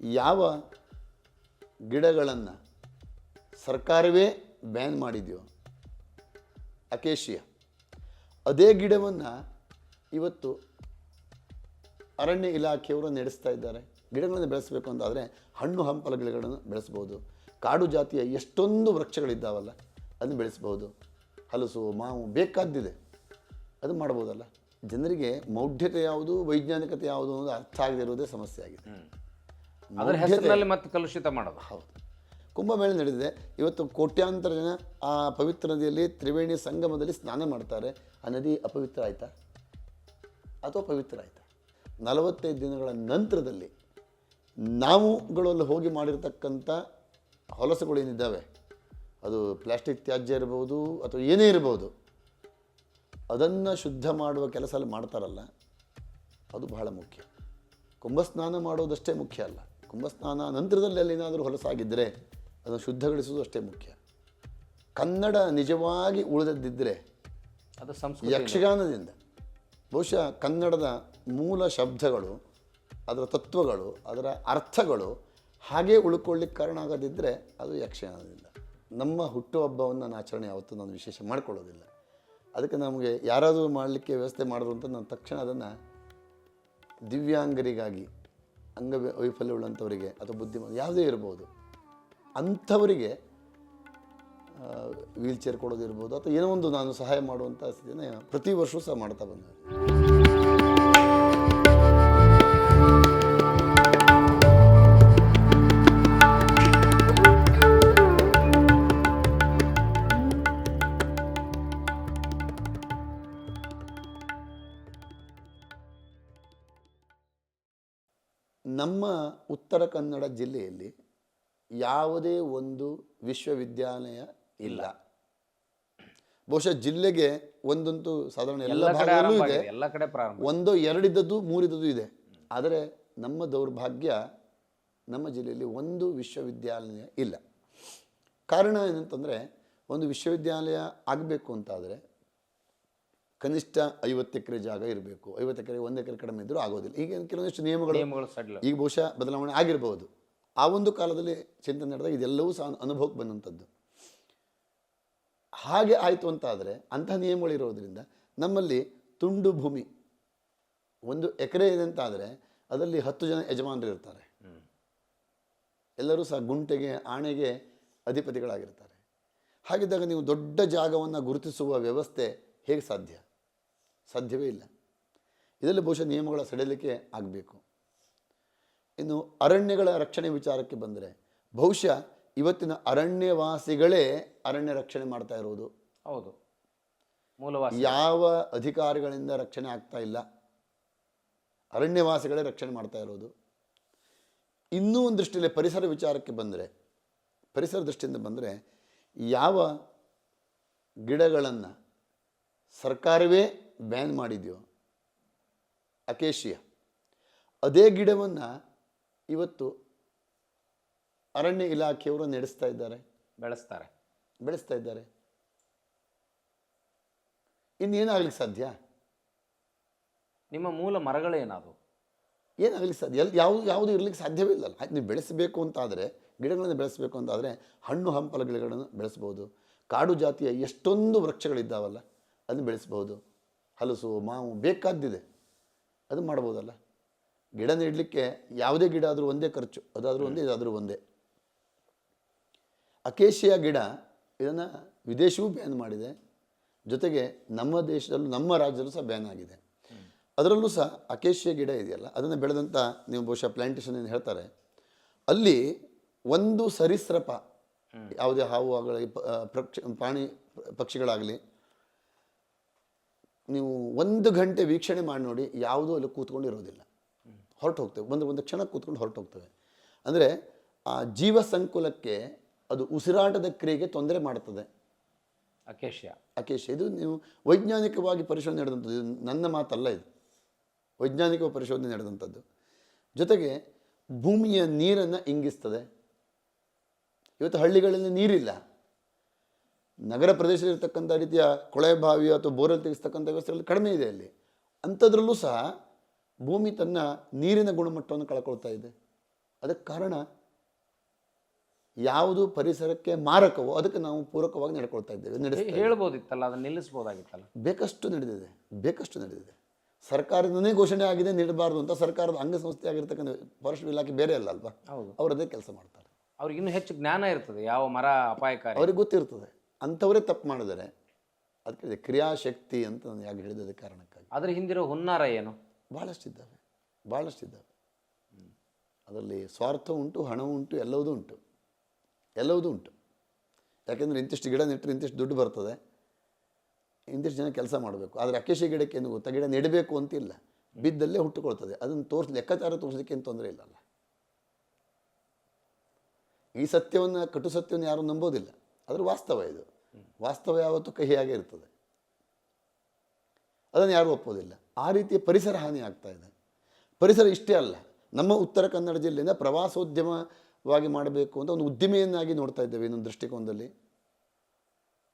ಯಾವ ಗಿಡಗಳನ್ನು ಸರ್ಕಾರವೇ ಬ್ಯಾನ್ ಮಾಡಿದೆಯೋ ಅಕೇಶಿಯ, ಅದೇ ಗಿಡವನ್ನು ಇವತ್ತು ಅರಣ್ಯ ಇಲಾಖೆಯವರು ನಡೆಸ್ತಾ ಇದ್ದಾರೆ. ಗಿಡಗಳನ್ನು ಬೆಳೆಸಬೇಕು ಅಂತಾದರೆ ಹಣ್ಣು ಹಂಪಲ ಗಿಡಗಳನ್ನು ಬೆಳೆಸ್ಬೋದು. ಕಾಡು ಜಾತಿಯ ಎಷ್ಟೊಂದು ವೃಕ್ಷಗಳಿದ್ದಾವಲ್ಲ ಅದನ್ನು ಬೆಳೆಸ್ಬೋದು. ಹಲಸು, ಮಾವು ಬೇಕಾದ್ದಿದೆ, ಅದು ಮಾಡ್ಬೋದಲ್ಲ. ಜನರಿಗೆ ಮೌಢ್ಯತೆ ಯಾವುದು, ವೈಜ್ಞಾನಿಕತೆ ಯಾವುದು ಅನ್ನೋದು ಅರ್ಥ ಆಗದಿರೋದೇ ಸಮಸ್ಯೆ ಆಗಿದೆ. ಅದರ ಹೆಸರಿನಲ್ಲಿ ಮತ್ತೆ ಕಲುಷಿತ ಮಾಡೋದು. ಹೌದು. ಕುಂಭಮೇಳ ನಡೆದಿದೆ. ಇವತ್ತು ಕೋಟ್ಯಾಂತರ ಜನ ಆ ಪವಿತ್ರ ನದಿಯಲ್ಲಿ ತ್ರಿವೇಣಿ ಸಂಗಮದಲ್ಲಿ ಸ್ನಾನ ಮಾಡ್ತಾರೆ. ಆ ನದಿ ಅಪವಿತ್ರ ಆಯಿತಾ ಅಥವಾ ಪವಿತ್ರ ಆಯಿತಾ? 45 ದಿನಗಳ ನಂತರದಲ್ಲಿ ನಾವುಗಳಲ್ಲಿ ಹೋಗಿ ಮಾಡಿರ್ತಕ್ಕಂಥ ಹೊಲಸುಗಳೇನಿದ್ದಾವೆ, ಅದು ಪ್ಲಾಸ್ಟಿಕ್ ತ್ಯಾಜ್ಯ ಇರ್ಬೋದು ಅಥವಾ ಏನೇ ಇರ್ಬೋದು, ಅದನ್ನು ಶುದ್ಧ ಮಾಡುವ ಕೆಲಸ ಅಲ್ಲಿ ಮಾಡ್ತಾರಲ್ಲ, ಅದು ಬಹಳ ಮುಖ್ಯ. ಕುಂಭಸ್ನಾನ ಮಾಡೋದಷ್ಟೇ ಮುಖ್ಯ ಅಲ್ಲ, ಕುಂಭಸ್ನಾನ ನಂತರದಲ್ಲಿ ಅಲ್ಲೇನಾದರೂ ಹೊಲಸಾಗಿದ್ದರೆ ಅದನ್ನು ಶುದ್ಧಗೊಳಿಸೋದು ಅಷ್ಟೇ ಮುಖ್ಯ. ಕನ್ನಡ ನಿಜವಾಗಿ ಉಳಿದದ್ದಿದ್ದರೆ ಅದು ಸಂಸ್ಕೃತಿ ಯಕ್ಷಗಾನದಿಂದ ಬಹುಶಃ ಕನ್ನಡದ ಮೂಲ ಶಬ್ದಗಳು, ಅದರ ತತ್ವಗಳು, ಅದರ ಅರ್ಥಗಳು ಹಾಗೇ ಉಳ್ಕೊಳ್ಳಿಕ್ಕೆ ಕಾರಣ ಆಗೋದಿದ್ದರೆ ಅದು ಯಕ್ಷಗಾನದಿಂದ. ನಮ್ಮ ಹುಟ್ಟುಹಬ್ಬವನ್ನು ನಾನು ಆಚರಣೆ ಯಾವತ್ತೂ ನಾನು ವಿಶೇಷ ಮಾಡ್ಕೊಳ್ಳೋದಿಲ್ಲ. ಅದಕ್ಕೆ ನಮಗೆ ಯಾರಾದರೂ ಮಾಡಲಿಕ್ಕೆ ವ್ಯವಸ್ಥೆ ಮಾಡಿದ್ರು ಅಂತ ನಾನು ತಕ್ಷಣ ಅದನ್ನು ದಿವ್ಯಾಂಗರಿಗಾಗಿ, ಅಂಗವೈಫಲ್ಯವುಳ್ಳಂಥವರಿಗೆ ಅಥವಾ ಬುದ್ಧಿಮಾನ್ ಯಾವುದೇ ಇರ್ಬೋದು ಅಂಥವರಿಗೆ ವೀಲ್ ಚೇರ್ ಕೊಡೋದಿರ್ಬೋದು ಅಥವಾ ಏನೋ ಒಂದು ನಾನು ಸಹಾಯ ಮಾಡುವಂಥ ಸ್ಥಿತಿನ ಪ್ರತಿ ವರ್ಷವೂ ಸಹ ಮಾಡ್ತಾ ಬಂದೆ. ನಮ್ಮ ಉತ್ತರ ಕನ್ನಡ ಜಿಲ್ಲೆಯಲ್ಲಿ ಯಾವುದೇ ಒಂದು ವಿಶ್ವವಿದ್ಯಾಲಯ ಇಲ್ಲ. ಬಹುಶಃ ಜಿಲ್ಲೆಗೆ ಒಂದಂತೂ ಸಾಧಾರಣ ಎಲ್ಲ ಭಾಗದಲ್ಲೂ ಇದೆ, ಎಲ್ಲ ಕಡೆ ಪ್ರಾರಂಭ, ಒಂದೋ ಎರಡಿದ್ದದ್ದು ಮೂರಿದ್ದದ್ದು ಇದೆ. ಆದರೆ ನಮ್ಮ ದೌರ್ಭಾಗ್ಯ, ನಮ್ಮ ಜಿಲ್ಲೆಯಲ್ಲಿ ಒಂದು ವಿಶ್ವವಿದ್ಯಾಲಯ ಇಲ್ಲ. ಕಾರಣ ಏನಂತಂದರೆ, ಒಂದು ವಿಶ್ವವಿದ್ಯಾಲಯ ಆಗಬೇಕು ಅಂತಾದರೆ ಕನಿಷ್ಠ 50 ಎಕರೆ ಜಾಗ ಇರಬೇಕು. 50 ಎಕರೆ, 1 ಎಕರೆ ಕಡಿಮೆ ಇದ್ದರೂ ಆಗೋದಿಲ್ಲ. ಈಗ ಕೆಲವೊಂದಿಷ್ಟು ನಿಯಮಗಳು ಈಗ ಬಹುಶಃ ಬದಲಾವಣೆ ಆಗಿರಬಹುದು. ಆ ಒಂದು ಕಾಲದಲ್ಲಿ ಚಿಂತನೆ ನಡೆದಾಗ ಇದೆಲ್ಲವೂ ಸಹ ಅನುಭವಕ್ಕೆ ಬಂದಂಥದ್ದು. ಹಾಗೆ ಆಯಿತು ಅಂತಾದರೆ ಅಂತಹ ನಿಯಮಗಳಿರೋದ್ರಿಂದ ನಮ್ಮಲ್ಲಿ ತುಂಡು ಭೂಮಿ 1 ಎಕರೆ ಇದೆ ಅಂತಾದರೆ ಅದರಲ್ಲಿ 10 ಜನ ಯಜಮಾನರು ಇರ್ತಾರೆ. ಎಲ್ಲರೂ ಸಹ ಗುಂಟೆಗೆ, ಆಣೆಗೆ ಅಧಿಪತಿಗಳಾಗಿರ್ತಾರೆ. ಹಾಗಿದ್ದಾಗ ನೀವು ದೊಡ್ಡ ಜಾಗವನ್ನು ಗುರುತಿಸುವ ವ್ಯವಸ್ಥೆ ಹೇಗೆ ಸಾಧ್ಯ? ಸಾಧ್ಯವೇ ಇಲ್ಲ. ಇದರಲ್ಲಿ ಬಹುಶಃ ನಿಯಮಗಳ ಸಡಿಲಿಕೆ ಆಗಬೇಕು. ಇನ್ನು ಅರಣ್ಯಗಳ ರಕ್ಷಣೆ ವಿಚಾರಕ್ಕೆ ಬಂದರೆ ಬಹುಶಃ ಇವತ್ತಿನ ಅರಣ್ಯವಾಸಿಗಳೇ ಅರಣ್ಯ ರಕ್ಷಣೆ ಮಾಡ್ತಾ ಇರೋದು. ಹೌದು, ಮೂಲವಾಸಿ ಯಾವ ಅಧಿಕಾರಿಗಳಿಂದ ರಕ್ಷಣೆ ಆಗ್ತಾ ಇಲ್ಲ, ಅರಣ್ಯವಾಸಿಗಳೇ ರಕ್ಷಣೆ ಮಾಡ್ತಾ ಇರೋದು. ಇನ್ನೂ ಒಂದು ದೃಷ್ಟಿಯಲ್ಲಿ ಪರಿಸರ ವಿಚಾರಕ್ಕೆ ಬಂದರೆ, ಪರಿಸರ ದೃಷ್ಟಿಯಿಂದ ಬಂದರೆ ಯಾವ ಗಿಡಗಳನ್ನು ಸರ್ಕಾರವೇ ಬ್ಯಾನ್ ಮಾಡಿದೆಯೋ ಅಕೇಶಿಯ, ಅದೇ ಗಿಡವನ್ನು ಇವತ್ತು ಅರಣ್ಯ ಇಲಾಖೆಯವರು ನಡೆಸ್ತಾ ಇದ್ದಾರೆ, ಬೆಳೆಸ್ತಾ ಇದ್ದಾರೆ. ಇನ್ನೇನಾಗ್ಲಿಕ್ಕೆ ಸಾಧ್ಯ? ನಿಮ್ಮ ಮೂಲ ಮರಗಳೇನಾದವು? ಏನಾಗಲಿಕ್ಕೆ ಸಾಧ್ಯ? ಯಾವುದು ಇರಲಿಕ್ಕೆ ಸಾಧ್ಯವೇ ಇಲ್ಲಲ್ಲ. ನೀವು ಬೆಳೆಸಬೇಕು ಅಂತಾದರೆ, ಗಿಡಗಳನ್ನು ಬೆಳೆಸಬೇಕು ಅಂತಾದರೆ ಹಣ್ಣು ಹಂಪಲ ಗಿಡಗಳನ್ನು ಬೆಳೆಸ್ಬೋದು. ಕಾಡು ಜಾತಿಯ ಎಷ್ಟೊಂದು ವೃಕ್ಷಗಳಿದ್ದಾವಲ್ಲ ಅದನ್ನು ಬೆಳೆಸ್ಬೋದು. ಹಲಸು, ಮಾವು ಬೇಕಾದ್ದಿದೆ, ಅದು ಮಾಡ್ಬೋದಲ್ಲ. ಗಿಡ ನೆಡಲಿಕ್ಕೆ ಯಾವುದೇ ಗಿಡ ಆದರೂ ಒಂದೇ ಖರ್ಚು, ಅದಾದರೂ ಒಂದೇ, ಇದಾದರೂ ಒಂದೇ. ಅಕೇಶಿಯ ಗಿಡ, ಇದನ್ನು ವಿದೇಶವೂ ಬ್ಯಾನ್ ಮಾಡಿದೆ, ಜೊತೆಗೆ ನಮ್ಮ ದೇಶದಲ್ಲೂ, ನಮ್ಮ ರಾಜ್ಯದಲ್ಲೂ ಸಹ ಬ್ಯಾನ್ ಆಗಿದೆ. ಅದರಲ್ಲೂ ಸಹ ಅಕೇಶಿಯ ಗಿಡ ಇದೆಯಲ್ಲ, ಅದನ್ನು ಬೆಳೆದಂಥ, ನೀವು ಬಹುಶಃ ಪ್ಲಾಂಟೇಶನ್ ಏನು ಹೇಳ್ತಾರೆ, ಅಲ್ಲಿ ಒಂದು ಸರೀಸೃಪ, ಯಾವುದೇ ಹಾವು ಆಗಲಿ, ಪ್ರಾಣಿ ಪಕ್ಷಿಗಳಾಗಲಿ, ನೀವು 1 ಗಂಟೆ ವೀಕ್ಷಣೆ ಮಾಡಿ ನೋಡಿ, ಯಾವುದೂ ಅಲ್ಲಿ ಕೂತ್ಕೊಂಡು ಇರೋದಿಲ್ಲ, ಹೊರಟು ಹೋಗ್ತೇವೆ. ಒಂದು ಕ್ಷಣ ಕೂತ್ಕೊಂಡು ಹೊರಟು ಹೋಗ್ತವೆ. ಅಂದರೆ ಆ ಜೀವ ಸಂಕುಲಕ್ಕೆ ಅದು ಉಸಿರಾಟದ ಕ್ರಿಯೆಗೆ ತೊಂದರೆ ಮಾಡ್ತದೆ ಅಕೇಶಿಯ. ಇದು ನೀವು ವೈಜ್ಞಾನಿಕವಾಗಿ ಪರಿಶೋಧನೆ ನಡೆದಂಥದ್ದು, ಇದು ನನ್ನ ಮಾತಲ್ಲ, ಇದು ವೈಜ್ಞಾನಿಕ ಪರಿಶೋಧನೆ ನಡೆದಂಥದ್ದು. ಜೊತೆಗೆ ಭೂಮಿಯ ನೀರನ್ನು ಇಂಗಿಸ್ತದೆ. ಇವತ್ತು ಹಳ್ಳಿಗಳಲ್ಲಿ ನೀರಿಲ್ಲ, ನಗರ ಪ್ರದೇಶದಲ್ಲಿರ್ತಕ್ಕಂಥ ರೀತಿಯ ಕೊಳೆ ಬಾವಿ ಅಥವಾ ಬೋರ್ವೆಲ್ ತೆಗೆಸ್ತಕ್ಕಂಥ ವ್ಯವಸ್ಥೆಗಳಲ್ಲಿ ಕಡಿಮೆ ಇದೆ ಅಲ್ಲಿ. ಅಂಥದ್ರಲ್ಲೂ ಸಹ ಭೂಮಿ ತನ್ನ ನೀರಿನ ಗುಣಮಟ್ಟವನ್ನು ಕಳ್ಕೊಳ್ತಾ ಇದೆ. ಅದಕ್ಕೆ ಕಾರಣ ಯಾವುದು ಪರಿಸರಕ್ಕೆ ಮಾರಕವೋ ಅದಕ್ಕೆ ನಾವು ಪೂರಕವಾಗಿ ನಡ್ಕೊಳ್ತಾ ಇದ್ದೇವೆ, ನಡೆಸ್ತಾ ಹೇಳ್ಬೋದಿತ್ತಲ್ಲ, ಅದನ್ನ ನಿಲ್ಲಿಸ್ಬೋದಾಗಿತ್ತಲ್ಲ. ಬೇಕಷ್ಟು ನಡೆದಿದೆ. ಸರ್ಕಾರದನೇ ಘೋಷಣೆ ಆಗಿದೆ ನೀಡಬಾರ್ದು ಅಂತ. ಸರ್ಕಾರದ ಅಂಗಸಂಸ್ಥೆ ಆಗಿರ್ತಕ್ಕಂಥ ಫಾರೆಸ್ಟ್ ಇಲಾಖೆ ಬೇರೆ ಅಲ್ಲ ಅಲ್ವಾ, ಹೌದು. ಅವ್ರು ಅದೇ ಕೆಲಸ ಮಾಡ್ತಾರೆ. ಅವ್ರಿಗೆ ಇನ್ನೂ ಹೆಚ್ಚು ಜ್ಞಾನ ಇರ್ತದೆ ಯಾವ ಮರ ಅಪಾಯಕಾರಿ. ಅವ್ರಿಗೆ ಗೊತ್ತಿರ್ತದೆ. ಅಂಥವರೇ ತಪ್ಪು ಮಾಡಿದರೆ ಅದಕ್ಕೆ ಕ್ರಿಯಾಶಕ್ತಿ ಅಂತ ನಾನು ಯಾಕೆ ಹೇಳಿದ ಕಾರಣಕ್ಕಾಗಿ. ಅದ್ರ ಹಿಂದಿರೋ ಹುನ್ನಾರ ಏನು? ಭಾಳಷ್ಟಿದ್ದಾವೆ. ಅದರಲ್ಲಿ ಸ್ವಾರ್ಥ ಉಂಟು, ಹಣವೂ ಉಂಟು, ಎಲ್ಲವುದೂ ಉಂಟು. ಯಾಕೆಂದರೆ ಇಂತಿಷ್ಟು ಗಿಡ ನೆಟ್ಟರೆ ಇಂತಿಷ್ಟು ದುಡ್ಡು ಬರ್ತದೆ, ಇಂತಿಷ್ಟು ಜನ ಕೆಲಸ ಮಾಡಬೇಕು. ಆದರೆ ಅಕೇಶಿ ಗಿಡಕ್ಕೆ ಏನು ಗೊತ್ತಾ, ಗಿಡ ನೆಡಬೇಕು ಅಂತಿಲ್ಲ, ಬಿದ್ದಲ್ಲೇ ಹುಟ್ಟುಕೊಳ್ತದೆ. ಅದನ್ನು ಲೆಕ್ಕಾಚಾರ ತೋರಿಸಲಿಕ್ಕೆ ಏನು ತೊಂದರೆ ಇಲ್ಲಲ್ಲ. ಈ ಸತ್ಯವನ್ನು, ಕಟು ಸತ್ಯವನ್ನು ಯಾರೂ ನಂಬೋದಿಲ್ಲ. ಅದರ ವಾಸ್ತವ ಇದು. ವಾಸ್ತವ ಯಾವತ್ತೂ ಕಹಿಯಾಗೇ ಇರ್ತದೆ, ಅದನ್ನು ಯಾರೂ ಒಪ್ಪೋದಿಲ್ಲ. ಆ ರೀತಿಯ ಪರಿಸರ ಹಾನಿ ಆಗ್ತಾ ಇದೆ. ಪರಿಸರ ಇಷ್ಟೇ ಅಲ್ಲ, ನಮ್ಮ ಉತ್ತರ ಕನ್ನಡ ಜಿಲ್ಲೆಯಿಂದ ಪ್ರವಾಸೋದ್ಯಮವಾಗಿ ಮಾಡಬೇಕು ಅಂತ ಒಂದು ಉದ್ದಿಮೆಯನ್ನಾಗಿ ನೋಡ್ತಾ ಇದ್ದೇವೆ. ಇನ್ನೊಂದು ದೃಷ್ಟಿಕೋನದಲ್ಲಿ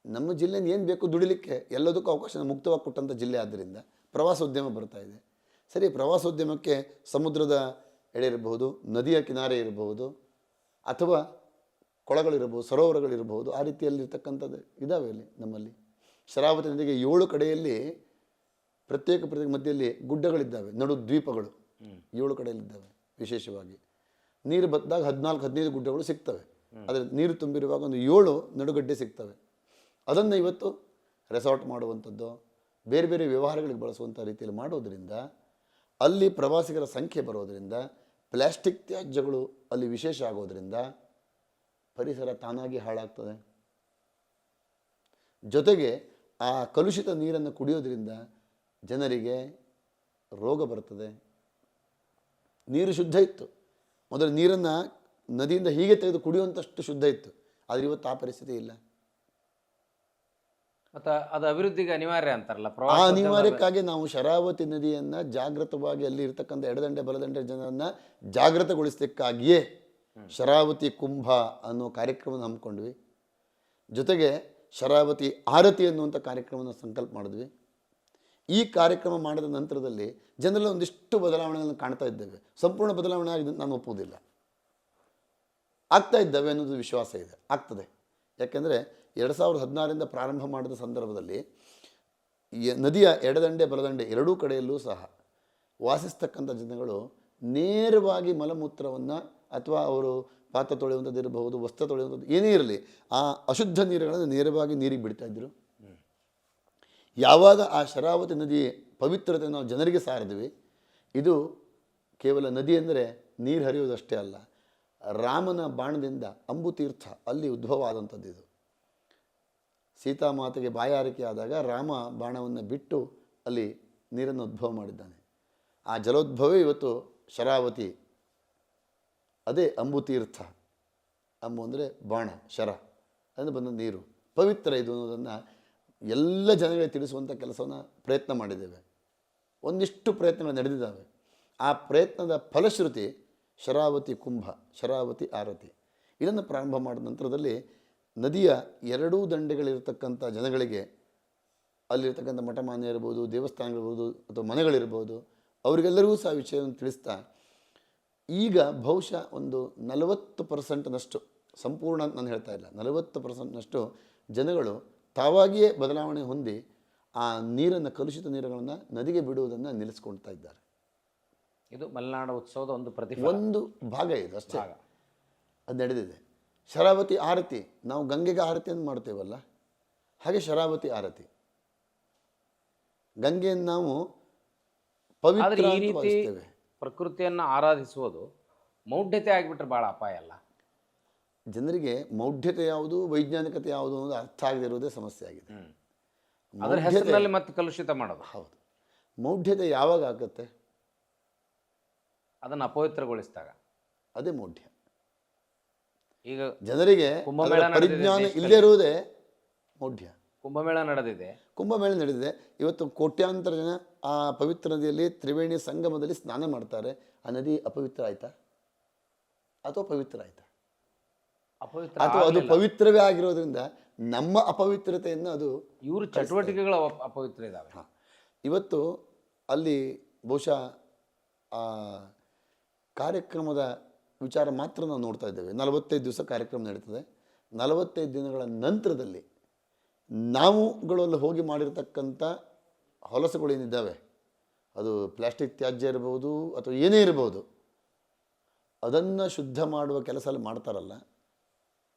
ನಮ್ಮ ಜಿಲ್ಲೆಯನ್ನು ಏನು ಬೇಕು ದುಡಿಲಿಕ್ಕೆ ಎಲ್ಲದಕ್ಕೂ ಅವಕಾಶ ಮುಕ್ತವಾಗಿ ಕೊಟ್ಟಂಥ ಜಿಲ್ಲೆ ಆದ್ದರಿಂದ ಪ್ರವಾಸೋದ್ಯಮ ಬರ್ತಾ ಇದೆ. ಸರಿ, ಪ್ರವಾಸೋದ್ಯಮಕ್ಕೆ ಸಮುದ್ರದ ಎಡೆ ಇರಬಹುದು, ನದಿಯ ಕಿನಾರೆ ಇರಬಹುದು, ಅಥವಾ ಕೊಳಗಳಿರಬಹುದು, ಸರೋವರಗಳಿರಬಹುದು. ಆ ರೀತಿಯಲ್ಲಿರ್ತಕ್ಕಂಥದ್ದು ಇದ್ದಾವೆ ಅಲ್ಲಿ ನಮ್ಮಲ್ಲಿ. ಶರಾವತಿ ನದಿಗೆ 7 ಕಡೆಯಲ್ಲಿ ಪ್ರತ್ಯೇಕ ಮಧ್ಯದಲ್ಲಿ ಗುಡ್ಡಗಳಿದ್ದಾವೆ, ನಡು ದ್ವೀಪಗಳು 7 ಕಡೆಯಲ್ಲಿದ್ದಾವೆ. ವಿಶೇಷವಾಗಿ ನೀರು ಬತ್ತಿದಾಗ 14-15 ಗುಡ್ಡಗಳು ಸಿಗ್ತವೆ. ಆದರೆ ನೀರು ತುಂಬಿರುವಾಗ ಒಂದು 7 ನಡುಗಡ್ಡೆ ಸಿಗ್ತವೆ. ಅದನ್ನು ಇವತ್ತು ರೆಸಾರ್ಟ್ ಮಾಡುವಂಥದ್ದು, ಬೇರೆ ಬೇರೆ ವ್ಯವಹಾರಗಳಿಗೆ ಬಳಸುವಂಥ ರೀತಿಯಲ್ಲಿ ಮಾಡೋದರಿಂದ ಅಲ್ಲಿ ಪ್ರವಾಸಿಗರ ಸಂಖ್ಯೆ ಬರೋದರಿಂದ ಪ್ಲಾಸ್ಟಿಕ್ ತ್ಯಾಜ್ಯಗಳು ಅಲ್ಲಿ ವಿಶೇಷ ಆಗೋದರಿಂದ ಪರಿಸರ ತಾನಾಗಿ ಹಾಳಾಗ್ತದೆ. ಜೊತೆಗೆ ಆ ಕಲುಷಿತ ನೀರನ್ನು ಕುಡಿಯೋದ್ರಿಂದ ಜನರಿಗೆ ರೋಗ ಬರ್ತದೆ. ನೀರು ಶುದ್ಧ ಇತ್ತು, ಮೊದಲು ನೀರನ್ನು ನದಿಯಿಂದ ಹೀಗೆ ತೆಗೆದು ಕುಡಿಯುವಂಥಷ್ಟು ಶುದ್ಧ ಇತ್ತು. ಆದರೆ ಇವತ್ತು ಆ ಪರಿಸ್ಥಿತಿ ಇಲ್ಲ. ಮತ್ತು ಅದು ಅಭಿವೃದ್ಧಿಗೆ ಅನಿವಾರ್ಯ ಅಂತಾರಲ್ಲ. ಆ ಅನಿವಾರ್ಯಕ್ಕಾಗಿ ನಾವು ಶರಾವತಿ ನದಿಯನ್ನು ಜಾಗೃತವಾಗಿ ಅಲ್ಲಿ ಇರ್ತಕ್ಕಂಥ ಎಡದಂಡೆ ಬಲದಂಡೆ ಜನರನ್ನು ಜಾಗೃತಗೊಳಿಸಲಿಕ್ಕಾಗಿಯೇ ಶರಾವತಿ ಕುಂಭ ಅನ್ನೋ ಕಾರ್ಯಕ್ರಮವನ್ನು ಹಮ್ಮಿಕೊಂಡ್ವಿ. ಜೊತೆಗೆ ಶರಾವತಿ ಆರತಿ ಅನ್ನುವಂಥ ಕಾರ್ಯಕ್ರಮವನ್ನು ಸಂಕಲ್ಪ ಮಾಡಿದ್ವಿ. ಈ ಕಾರ್ಯಕ್ರಮ ಮಾಡಿದ ನಂತರದಲ್ಲಿ ಜನರಲ್ಲಿ ಒಂದಿಷ್ಟು ಬದಲಾವಣೆಗಳನ್ನು ಕಾಣ್ತಾ ಇದ್ದೇವೆ. ಸಂಪೂರ್ಣ ಬದಲಾವಣೆ ಆಗಿದೆ ನಾನು ಒಪ್ಪುವುದಿಲ್ಲ, ಆಗ್ತಾ ಇದ್ದಾವೆ ಅನ್ನೋದು ವಿಶ್ವಾಸ ಇದೆ, ಆಗ್ತದೆ. ಯಾಕೆಂದರೆ 2016ರಿಂದ ಪ್ರಾರಂಭ ಮಾಡಿದ ಸಂದರ್ಭದಲ್ಲಿ ನದಿಯ ಎಡದಂಡೆ ಬಲದಂಡೆ ಎರಡೂ ಕಡೆಯಲ್ಲೂ ಸಹ ವಾಸಿಸ್ತಕ್ಕಂಥ ಜನಗಳು ನೇರವಾಗಿ ಮಲಮೂತ್ರವನ್ನು ಅಥವಾ ಅವರು ಪಾತ್ರ ತೊಳೆಯುವಂಥದ್ದು ಇರಬಹುದು, ವಸ್ತ್ರ ತೊಳೆಯುವಂಥದ್ದು ಏನೇ ಇರಲಿ, ಆ ಅಶುದ್ಧ ನೀರುಗಳನ್ನು ನೇರವಾಗಿ ನೀರಿಗೆ ಬಿಡ್ತಾ ಇದ್ದರು. ಯಾವಾಗ ಆ ಶರಾವತಿ ನದಿ ಪವಿತ್ರತೆ ನಾವು ಜನರಿಗೆ ಸಾರಿದ್ವಿ, ಇದು ಕೇವಲ ನದಿ ಅಂದರೆ ನೀರು ಹರಿಯುವುದಷ್ಟೇ ಅಲ್ಲ, ರಾಮನ ಬಾಣದಿಂದ ಅಂಬುತೀರ್ಥ ಅಲ್ಲಿ ಉದ್ಭವ ಆದಂಥದ್ದು. ಇದು ಸೀತಾಮಾತೆಗೆ ಬಾಯಾರಿಕೆ ಆದಾಗ ರಾಮ ಬಾಣವನ್ನು ಬಿಟ್ಟು ಅಲ್ಲಿ ನೀರನ್ನು ಉದ್ಭವ ಮಾಡಿದ್ದಾನೆ. ಆ ಜಲೋದ್ಭವೇ ಇವತ್ತು ಶರಾವತಿ, ಅದೇ ಅಂಬುತೀರ್ಥ. ಅಂಬು ಅಂದರೆ ಬಾಣ, ಶರ ಅದನ್ನು ಬಂದ ನೀರು ಪವಿತ್ರ ಇದು ಅನ್ನೋದನ್ನು ಎಲ್ಲ ಜನಗಳಿಗೆ ತಿಳಿಸುವಂಥ ಕೆಲಸವನ್ನು ಪ್ರಯತ್ನ ಮಾಡಿದ್ದೇವೆ. ಒಂದಿಷ್ಟು ಪ್ರಯತ್ನಗಳು ನಡೆದಿದ್ದಾವೆ. ಆ ಪ್ರಯತ್ನದ ಫಲಶ್ರುತಿ ಶರಾವತಿ ಕುಂಭ, ಶರಾವತಿ ಆರತಿ. ಇದನ್ನು ಪ್ರಾರಂಭ ಮಾಡಿದ ನಂತರದಲ್ಲಿ ನದಿಯ ಎರಡೂ ದಂಡೆಗಳಿರ್ತಕ್ಕಂಥ ಜನಗಳಿಗೆ, ಅಲ್ಲಿರ್ತಕ್ಕಂಥ ಮಠಮಾನ್ಯ ಇರ್ಬೋದು, ದೇವಸ್ಥಾನಗಳಿರ್ಬೋದು, ಅಥವಾ ಮನೆಗಳಿರ್ಬೋದು, ಅವರಿಗೆಲ್ಲರಿಗೂ ಸಹ ವಿಷಯವನ್ನು ತಿಳಿಸ್ತಾ ಈಗ ಬಹುಶಃ ಒಂದು 40%ನಷ್ಟು, ಸಂಪೂರ್ಣ ನಾನು ಹೇಳ್ತಾ ಇಲ್ಲ, 40%ನಷ್ಟು ಜನಗಳು ತಾವಾಗಿಯೇ ಬದಲಾವಣೆ ಹೊಂದಿ ಆ ನೀರನ್ನು, ಕಲುಷಿತ ನೀರುಗಳನ್ನು ನದಿಗೆ ಬಿಡುವುದನ್ನು ನಿಲ್ಲಿಸ್ಕೊಳ್ತಾ ಇದ್ದಾರೆ. ಇದು ಮಲೆನಾಡು ಉತ್ಸವದ ಒಂದು ಭಾಗ ಇದು ಅಷ್ಟೇ. ಅದು ನಡೆದಿದೆ. ಶರಾವತಿ ಆರತಿ, ನಾವು ಗಂಗೆಗೆ ಆರತಿಯನ್ನು ಮಾಡ್ತೇವಲ್ಲ, ಹಾಗೆ ಶರಾವತಿ ಆರತಿ. ಗಂಗೆಯನ್ನು ನಾವು ಪವಿತ್ರ ಅಂತ ಭಾವಿಸ್ತೇವೆ. ಪ್ರಕೃತಿಯನ್ನು ಆರಾಧಿಸುವುದು ಮೌಢ್ಯತೆ ಆಗಿಬಿಟ್ರೆ ಭಾಳ ಅಪಾಯ ಅಲ್ಲ. ಜನರಿಗೆ ಮೌಢ್ಯತೆ ಯಾವುದು, ವೈಜ್ಞಾನಿಕತೆ ಯಾವುದು ಅನ್ನೋದು ಅರ್ಥ ಆಗದಿರುವುದೇ ಸಮಸ್ಯೆ ಆಗಿದೆ. ಅದರ ಹೆಸರಿನಲ್ಲಿ ಮತ್ತೆ ಕಲುಷಿತ ಮಾಡೋದು. ಹೌದು. ಮೌಢ್ಯತೆ ಯಾವಾಗ ಆಗುತ್ತೆ? ಅದನ್ನು ಅಪವಿತ್ರಗೊಳಿಸಿದಾಗ, ಅದೇ ಮೌಢ್ಯ. ಈಗ ಜನರಿಗೆ ಪರಿಜ್ಞಾನ ಇಲ್ಲದೇ ಇರುವುದೇ ಮೌಢ್ಯ. ಕುಂಭಮೇಳ ನಡೆದಿದೆ. ಇವತ್ತು ಕೋಟ್ಯಾಂತರ ಜನ ಆ ಪವಿತ್ರ ನದಿಯಲ್ಲಿ ತ್ರಿವೇಣಿ ಸಂಗಮದಲ್ಲಿ ಸ್ನಾನ ಮಾಡ್ತಾರೆ. ಆ ನದಿ ಅಪವಿತ್ರ ಆಯ್ತಾ ಅಥವಾ ಪವಿತ್ರ ಆಯ್ತಾ? ಅಥವಾ ಅದು ಪವಿತ್ರವೇ ಆಗಿರೋದ್ರಿಂದ ನಮ್ಮ ಅಪವಿತ್ರತೆಯನ್ನು ಅದು, ಇವರು ಚಟುವಟಿಕೆಗಳು ಅಪವಿತ್ರ ಇದ್ದಾವೆ. ಇವತ್ತು ಅಲ್ಲಿ ಬಹುಶಃ ಆ ಕಾರ್ಯಕ್ರಮದ ವಿಚಾರ ಮಾತ್ರ ನಾವು ನೋಡ್ತಾ ಇದ್ದೇವೆ. 45 ದಿವಸ ಕಾರ್ಯಕ್ರಮ ನಡೀತದೆ. 45 ದಿನಗಳ ನಂತರದಲ್ಲಿ ನಾವುಗಳಲ್ಲಿ ಹೋಗಿ ಮಾಡಿರ್ತಕ್ಕಂಥ ಹೊಲಸುಗಳೇನಿದ್ದಾವೆ, ಅದು ಪ್ಲಾಸ್ಟಿಕ್ ತ್ಯಾಜ್ಯ ಇರ್ಬೋದು ಅಥವಾ ಏನೇ ಇರ್ಬೋದು, ಅದನ್ನು ಶುದ್ಧ ಮಾಡುವ ಕೆಲಸ ಅಲ್ಲಿ ಮಾಡ್ತಾರಲ್ಲ,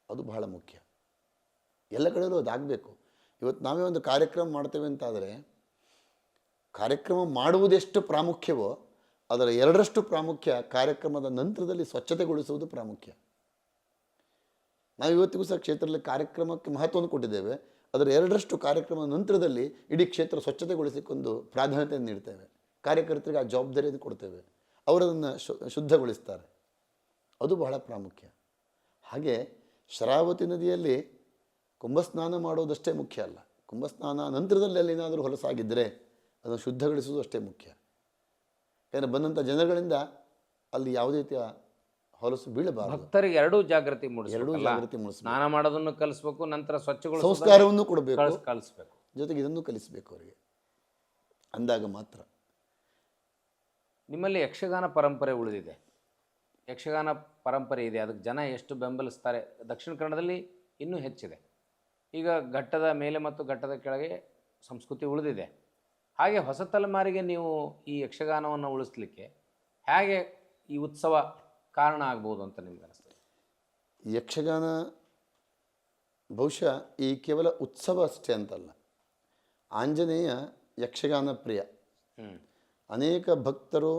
ಅದು ಬಹಳ ಮುಖ್ಯ. ಎಲ್ಲ ಕಡೆಯಲ್ಲೂ ಅದಾಗಬೇಕು. ಇವತ್ತು ನಾವೇ ಒಂದು ಕಾರ್ಯಕ್ರಮ ಮಾಡ್ತೇವೆ ಅಂತಾದರೆ, ಕಾರ್ಯಕ್ರಮ ಮಾಡುವುದೆಷ್ಟು ಪ್ರಾಮುಖ್ಯವೋ ಅದರ 2ರಷ್ಟು ಪ್ರಾಮುಖ್ಯ ಕಾರ್ಯಕ್ರಮದ ನಂತರದಲ್ಲಿ ಸ್ವಚ್ಛತೆಗೊಳಿಸುವುದು ಪ್ರಾಮುಖ್ಯ. ನಾವು ಇವತ್ತಿಗೂ ಸಹ ಕ್ಷೇತ್ರದಲ್ಲಿ ಕಾರ್ಯಕ್ರಮಕ್ಕೆ ಮಹತ್ವವನ್ನು ಕೊಟ್ಟಿದ್ದೇವೆ. ಅದರ 2ರಷ್ಟು ಕಾರ್ಯಕ್ರಮದ ನಂತರದಲ್ಲಿ ಇಡೀ ಕ್ಷೇತ್ರ ಸ್ವಚ್ಛತೆಗೊಳಿಸಿಕೊಂಡು ಪ್ರಾಧಾನ್ಯತೆಯನ್ನು ನೀಡ್ತೇವೆ. ಕಾರ್ಯಕರ್ತರಿಗೆ ಆ ಜವಾಬ್ದಾರಿಯನ್ನು ಕೊಡ್ತೇವೆ. ಅವರದನ್ನು ಶುದ್ಧಗೊಳಿಸ್ತಾರೆ. ಅದು ಬಹಳ ಪ್ರಾಮುಖ್ಯ. ಹಾಗೆ ಶರಾವತಿ ನದಿಯಲ್ಲಿ ಕುಂಭಸ್ನಾನ ಮಾಡೋದಷ್ಟೇ ಮುಖ್ಯ ಅಲ್ಲ. ಕುಂಭಸ್ನಾನ ನಂತರದಲ್ಲಿ ಅಲ್ಲಿ ಏನಾದರೂ ಹೊಲಸಾಗಿದ್ದರೆ ಅದನ್ನು ಶುದ್ಧಗೊಳಿಸುವುದು ಅಷ್ಟೇ ಮುಖ್ಯ. ಯಾಕಂದರೆ ಬಂದಂಥ ಜನಗಳಿಂದ ಅಲ್ಲಿ ಯಾವುದೇ ರೀತಿಯ ಹೊಲಸು ಬೀಳಬಾರದು. ಭಕ್ತರಿಗೆ ಎರಡೂ ಜಾಗೃತಿ ಎರಡೂ ಜಾಗೃತಿ ಮೂಡಿಸಬೇಕು. ಸ್ನಾನ ಮಾಡೋದನ್ನು ಕಲಿಸ್ಬೇಕು, ನಂತರ ಸ್ವಚ್ಛಗೊಳಿಸೋ ಸಂಸ್ಕಾರವನ್ನು ಕೊಡಬೇಕು, ಕಲಿಸ್ಬೇಕು, ಜೊತೆಗೆ ಇದನ್ನು ಕಲಿಸಬೇಕು ಅವರಿಗೆ. ಅಂದಾಗ ಮಾತ್ರ. ನಿಮ್ಮಲ್ಲಿ ಯಕ್ಷಗಾನ ಪರಂಪರೆ ಉಳಿದಿದೆ. ಯಕ್ಷಗಾನ ಪರಂಪರೆ ಇದೆ, ಅದಕ್ಕೆ ಜನ ಎಷ್ಟು ಬೆಂಬಲಿಸ್ತಾರೆ. ದಕ್ಷಿಣ ಕನ್ನಡದಲ್ಲಿ ಇನ್ನೂ ಹೆಚ್ಚಿದೆ. ಈಗ ಘಟ್ಟದ ಮೇಲೆ ಮತ್ತು ಘಟ್ಟದ ಕೆಳಗೆ ಸಂಸ್ಕೃತಿ ಉಳಿದಿದೆ. ಹಾಗೆ ಹೊಸ ತಲೆಮಾರಿಗೆ ನೀವು ಈ ಯಕ್ಷಗಾನವನ್ನು ಉಳಿಸ್ಲಿಕ್ಕೆ ಹೇಗೆ ಈ ಉತ್ಸವ ಕಾರಣ ಆಗ್ಬೋದು ಅಂತ ನಿಮ್ಗೆ ಅನಿಸ್ತದೆ? ಯಕ್ಷಗಾನ ಬಹುಶಃ ಈ ಕೇವಲ ಉತ್ಸವ ಅಷ್ಟೇ ಅಂತಲ್ಲ. ಆಂಜನೇಯ ಯಕ್ಷಗಾನ ಪ್ರಿಯ. ಅನೇಕ ಭಕ್ತರು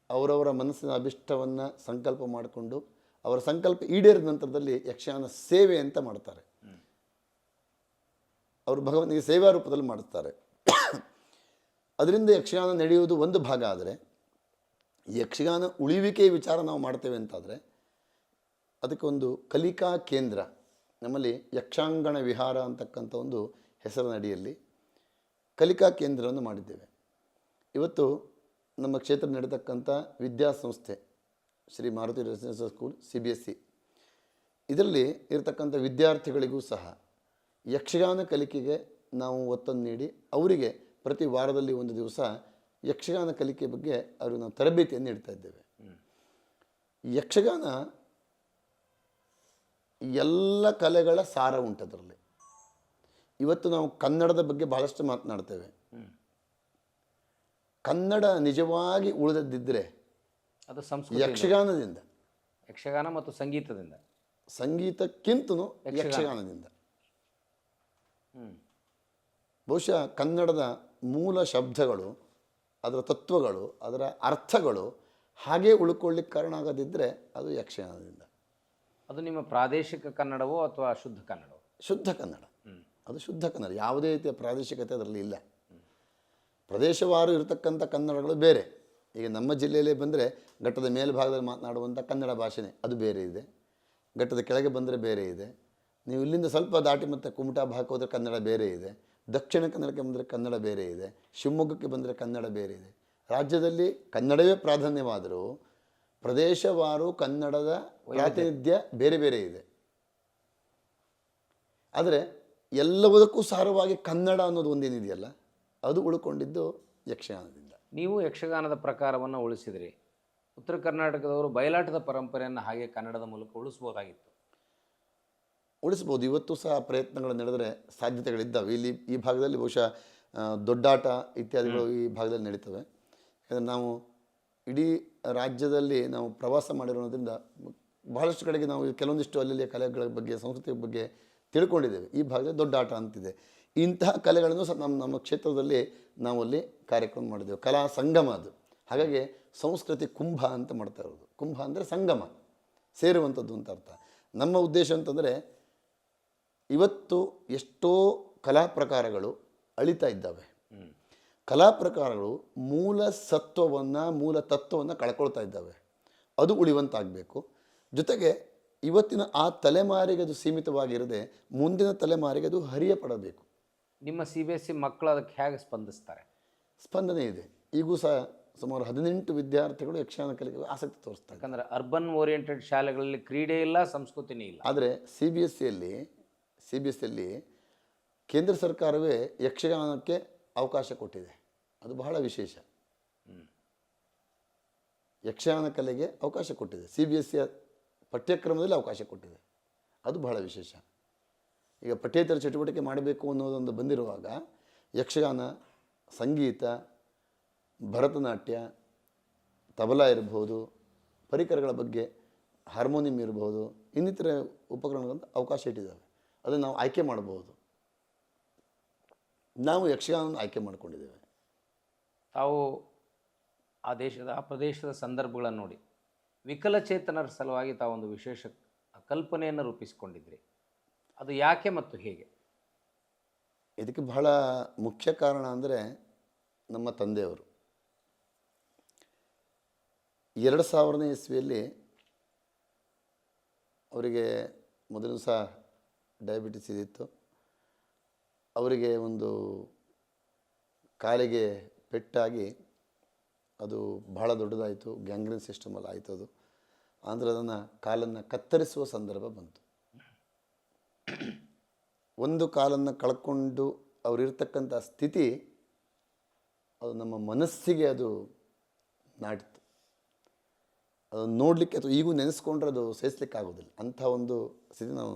ಅವರವರ ಮನಸ್ಸಿನ ಅಭಿಷ್ಟವನ್ನು ಸಂಕಲ್ಪ ಮಾಡಿಕೊಂಡು ಅವರ ಸಂಕಲ್ಪ ಈಡೇರಿದ ನಂತರದಲ್ಲಿ ಯಕ್ಷಗಾನ ಸೇವೆ ಅಂತ ಮಾಡ್ತಾರೆ. ಅವರು ಭಗವಂತನಿಗೆ ಸೇವಾ ರೂಪದಲ್ಲಿ ಮಾಡುತ್ತಾರೆ. ಅದರಿಂದ ಯಕ್ಷಗಾನ ನಡೆಯುವುದು ಒಂದು ಭಾಗ. ಆದರೆ ಯಕ್ಷಗಾನ ಉಳಿವಿಕೆ ವಿಚಾರ ನಾವು ಮಾಡ್ತೇವೆ ಅಂತಾದರೆ ಅದಕ್ಕೆ ಒಂದು ಕಲಿಕಾ ಕೇಂದ್ರ, ನಮ್ಮಲ್ಲಿ ಯಕ್ಷಾಂಗಣ ವಿಹಾರ ಅಂತಕ್ಕಂಥ ಒಂದು ಹೆಸರಿನ ಅಡಿಯಲ್ಲಿ ಕಲಿಕಾ ಕೇಂದ್ರವನ್ನು ಮಾಡಿದ್ದೇವೆ. ಇವತ್ತು ನಮ್ಮ ಕ್ಷೇತ್ರ ನಡೀತಕ್ಕಂಥ ವಿದ್ಯಾಸಂಸ್ಥೆ Shri Maruti residential school CBSE, ಇದರಲ್ಲಿ ಇರತಕ್ಕಂಥ ವಿದ್ಯಾರ್ಥಿಗಳಿಗೂ ಸಹ ಯಕ್ಷಗಾನ ಕಲಿಕೆಗೆ ನಾವು ಒತ್ತನ್ನು ನೀಡಿ ಅವರಿಗೆ ಪ್ರತಿ ವಾರದಲ್ಲಿ ಒಂದು ದಿವಸ ಯಕ್ಷಗಾನ ಕಲಿಕೆ ಬಗ್ಗೆ ಅವರು ನಾವು ತರಬೇತಿಯನ್ನು ನೀಡ್ತಾ ಇದ್ದೇವೆ. ಯಕ್ಷಗಾನ ಎಲ್ಲ ಕಲೆಗಳ ಸಾರ ಉಂಟದರಲ್ಲಿ. ಇವತ್ತು ನಾವು ಕನ್ನಡದ ಬಗ್ಗೆ ಬಹಳಷ್ಟು ಮಾತನಾಡ್ತೇವೆ. ಕನ್ನಡ ನಿಜವಾಗಿ ಉಳಿದದ್ದಿದ್ದರೆ ಅದು ಸಂಸ್ಕೃತಿ, ಯಕ್ಷಗಾನದಿಂದ, ಯಕ್ಷಗಾನ ಮತ್ತು ಸಂಗೀತದಿಂದ, ಸಂಗೀತಕ್ಕಿಂತಲೂ ಯಕ್ಷಗಾನದಿಂದ. ಬಹುಶಃ ಕನ್ನಡದ ಮೂಲ ಶಬ್ದಗಳು, ಅದರ ತತ್ವಗಳು, ಅದರ ಅರ್ಥಗಳು ಹಾಗೇ ಉಳ್ಕೊಳ್ಳಿಕ್ಕೆ ಕಾರಣ ಆಗದಿದ್ದರೆ ಅದು ಯಕ್ಷಗಾನದಿಂದ. ಅದು ನಿಮ್ಮ ಪ್ರಾದೇಶಿಕ ಕನ್ನಡವೋ ಅಥವಾ ಶುದ್ಧ ಕನ್ನಡವೋ? ಶುದ್ಧ ಕನ್ನಡ. ಅದು ಶುದ್ಧ ಕನ್ನಡ. ಯಾವುದೇ ರೀತಿಯ ಪ್ರಾದೇಶಿಕತೆ ಅದರಲ್ಲಿ ಇಲ್ಲ. ಪ್ರದೇಶವಾರು ಇರತಕ್ಕಂಥ ಕನ್ನಡಗಳು ಬೇರೆ. ಈಗ ನಮ್ಮ ಜಿಲ್ಲೆಯಲ್ಲೇ ಬಂದರೆ ಘಟ್ಟದ ಮೇಲ್ಭಾಗದಲ್ಲಿ ಮಾತನಾಡುವಂಥ ಕನ್ನಡ ಭಾಷೆನೇ ಅದು ಬೇರೆ ಇದೆ. ಘಟ್ಟದ ಕೆಳಗೆ ಬಂದರೆ ಬೇರೆ ಇದೆ. ನೀವು ಇಲ್ಲಿಂದ ಸ್ವಲ್ಪ ದಾಟಿ ಮತ್ತು ಕುಮಟಾ ಭಾಗಕ್ಕೆ ಹೋದರೆ ಕನ್ನಡ ಬೇರೆ ಇದೆ. ದಕ್ಷಿಣ ಕನ್ನಡಕ್ಕೆ ಬಂದರೆ ಕನ್ನಡ ಬೇರೆ ಇದೆ. ಶಿವಮೊಗ್ಗಕ್ಕೆ ಬಂದರೆ ಕನ್ನಡ ಬೇರೆ ಇದೆ. ರಾಜ್ಯದಲ್ಲಿ ಕನ್ನಡವೇ ಪ್ರಾಧಾನ್ಯವಾದರೂ ಪ್ರದೇಶವಾರು ಕನ್ನಡದ ಪ್ರಾತಿನಿಧ್ಯ ಬೇರೆ ಬೇರೆ ಇದೆ. ಆದರೆ ಎಲ್ಲದಕ್ಕೂ ಸಾರವಾಗಿ ಕನ್ನಡ ಅನ್ನೋದು ಒಂದೇನಿದೆಯಲ್ಲ, ಅದು ಉಳ್ಕೊಂಡಿದ್ದು ಯಕ್ಷಗಾನದಿಂದ. ನೀವು ಯಕ್ಷಗಾನದ ಪ್ರಕಾರವನ್ನು ಉಳಿಸಿದ್ರಿ. ಉತ್ತರ ಕರ್ನಾಟಕದವರು ಬಯಲಾಟದ ಪರಂಪರೆಯನ್ನು ಹಾಗೆ ಕನ್ನಡದ ಮೂಲಕ ಉಳಿಸ್ಬೋದಾಗಿತ್ತು. ಉಳಿಸ್ಬೋದು. ಇವತ್ತು ಸಹ ಪ್ರಯತ್ನಗಳು ನಡೆದರೆ ಸಾಧ್ಯತೆಗಳಿದ್ದಾವೆ. ಇಲ್ಲಿ ಈ ಭಾಗದಲ್ಲಿ ಬಹುಶಃ ದೊಡ್ಡಾಟ ಇತ್ಯಾದಿಗಳು ಈ ಭಾಗದಲ್ಲಿ ನಡೀತವೆ. ಯಾಕಂದರೆ ನಾವು ಇಡೀ ರಾಜ್ಯದಲ್ಲಿ ನಾವು ಪ್ರವಾಸ ಮಾಡಿರೋದ್ರಿಂದ ಬಹಳಷ್ಟು ಕಡೆಗೆ ನಾವು ಕೆಲವೊಂದಿಷ್ಟು ಅಲ್ಲಿಯ ಕಲೆಗಳ ಬಗ್ಗೆ, ಸಂಸ್ಕೃತಿಯ ಬಗ್ಗೆ ತಿಳ್ಕೊಂಡಿದ್ದೇವೆ. ಈ ಭಾಗದಲ್ಲಿ ದೊಡ್ಡಾಟ ಅಂತಿದೆ. ಇಂತಹ ಕಲೆಗಳನ್ನು ಸಹ ನಮ್ಮ ಕ್ಷೇತ್ರದಲ್ಲಿ ನಾವು ಅಲ್ಲಿ ಕಾರ್ಯಕ್ರಮ ಮಾಡಿದ್ದೇವೆ. ಕಲಾ ಸಂಗಮ ಅದು. ಹಾಗಾಗಿ ಸಂಸ್ಕೃತಿ ಕುಂಭ ಅಂತ ಮಾಡ್ತಾ ಇರೋದು. ಕುಂಭ ಅಂದರೆ ಸಂಗಮ, ಸೇರುವಂಥದ್ದು ಅಂತ ಅರ್ಥ. ನಮ್ಮ ಉದ್ದೇಶ ಅಂತಂದರೆ ಇವತ್ತು ಎಷ್ಟೋ ಕಲಾ ಪ್ರಕಾರಗಳು ಅಳಿತಾ ಇದ್ದಾವೆ. ಕಲಾ ಪ್ರಕಾರಗಳು ಮೂಲ ಸತ್ವವನ್ನು, ಮೂಲ ತತ್ವವನ್ನು ಕಳ್ಕೊಳ್ತಾ ಇದ್ದಾವೆ. ಅದು ಉಳಿಯುವಂತಾಗಬೇಕು. ಜೊತೆಗೆ ಇವತ್ತಿನ ಆ ತಲೆಮಾರಿಗೆ ಅದು ಸೀಮಿತವಾಗಿರದೆ ಮುಂದಿನ ತಲೆಮಾರಿಗೆ ಅದು ಹರಿಯಪಡಬೇಕು. ನಿಮ್ಮ CBSE ಮಕ್ಕಳು ಅದಕ್ಕೆ ಹೇಗೆ ಸ್ಪಂದಿಸ್ತಾರೆ? ಸ್ಪಂದನೆ ಇದೆ. ಈಗೂ ಸಹ ಸುಮಾರು 18 ವಿದ್ಯಾರ್ಥಿಗಳು ಯಕ್ಷಗಾನ ಕಲಿಕೆಗೆ ಆಸಕ್ತಿ ತೋರಿಸ್ತಾರೆ. ಯಾಕಂದರೆ ಅರ್ಬನ್ ಓರಿಯೆಂಟೆಡ್ ಶಾಲೆಗಳಲ್ಲಿ ಕ್ರೀಡೆ ಇಲ್ಲ, ಸಂಸ್ಕೃತಿನೇ ಇಲ್ಲ. ಆದರೆ CBSEಯಲ್ಲಿ ಕೇಂದ್ರ ಸರ್ಕಾರವೇ ಯಕ್ಷಗಾನಕ್ಕೆ ಅವಕಾಶ ಕೊಟ್ಟಿದೆ. ಅದು ಬಹಳ ವಿಶೇಷ. ಯಕ್ಷಗಾನ ಕಲೆಗೆ ಅವಕಾಶ ಕೊಟ್ಟಿದೆ. CBSE ಪಠ್ಯಕ್ರಮದಲ್ಲಿ ಅವಕಾಶ ಕೊಟ್ಟಿದೆ. ಅದು ಬಹಳ ವಿಶೇಷ. ಈಗ ಪಠ್ಯೇತರ ಚಟುವಟಿಕೆ ಮಾಡಬೇಕು ಅನ್ನೋದೊಂದು ಬಂದಿರುವಾಗ ಯಕ್ಷಗಾನ, ಸಂಗೀತ, ಭರತನಾಟ್ಯ, ತಬಲಾ ಇರ್ಬೋದು, ಪರಿಕರಗಳ ಬಗ್ಗೆ ಹಾರ್ಮೋನಿಯಂ ಇರ್ಬೋದು, ಇನ್ನಿತರ ಉಪಕರಣಗಳಂತ ಅವಕಾಶ ಇಟ್ಟಿದ್ದಾವೆ. ಅದನ್ನು ನಾವು ಆಯ್ಕೆ ಮಾಡಬಹುದು. ನಾವು ಯಕ್ಷಗಾನವನ್ನು ಆಯ್ಕೆ ಮಾಡಿಕೊಂಡಿದ್ದೇವೆ. ತಾವು ಆ ಪ್ರದೇಶದ ಸಂದರ್ಭಗಳನ್ನು ನೋಡಿ ವಿಕಲಚೇತನರ ಸಲುವಾಗಿ ತಾವೊಂದು ವಿಶೇಷ ಕಲ್ಪನೆಯನ್ನು ರೂಪಿಸಿಕೊಂಡಿದ್ರಿ. ಅದು ಯಾಕೆ ಮತ್ತು ಹೇಗೆ? ಇದಕ್ಕೆ ಬಹಳ ಮುಖ್ಯ ಕಾರಣ ಅಂದರೆ ನಮ್ಮ ತಂದೆಯವರು 2000ನೇ ಇಸ್ವಿಯಲ್ಲಿ ಅವರಿಗೆ ಮೊದಲು ಸಹ ಡಯಾಬಿಟಿಸ್ ಇದ್ದಿತ್ತು. ಅವರಿಗೆ ಒಂದು ಕಾಲಿಗೆ ಪೆಟ್ಟಾಗಿ ಅದು ಬಹಳ ದೊಡ್ಡದಾಯಿತು. ಗ್ಯಾಂಗ್ರೀನ್ ಸಿಸ್ಟಮಲ್ಲಿ ಆಯಿತು ಅದು. ಅಂದರೆ ಅದನ್ನು ಕಾಲನ್ನು ಕತ್ತರಿಸುವ ಸಂದರ್ಭ ಬಂತು. ಒಂದು ಕಾಲನ್ನು ಕಳ್ಕೊಂಡು ಅವರಿರ್ತಕ್ಕಂಥ ಸ್ಥಿತಿ ಅದು ನಮ್ಮ ಮನಸ್ಸಿಗೆ ಅದು ನಾಟಿತು. ಅದನ್ನು ನೋಡಲಿಕ್ಕೆ ಅಥವಾ ಈಗೂ ನೆನೆಸ್ಕೊಂಡ್ರೆ ಅದು ಸಹಿಸ್ಲಿಕ್ಕೆ ಆಗೋದಿಲ್ಲ. ಅಂಥ ಒಂದು ಸ್ಥಿತಿ ನಾವು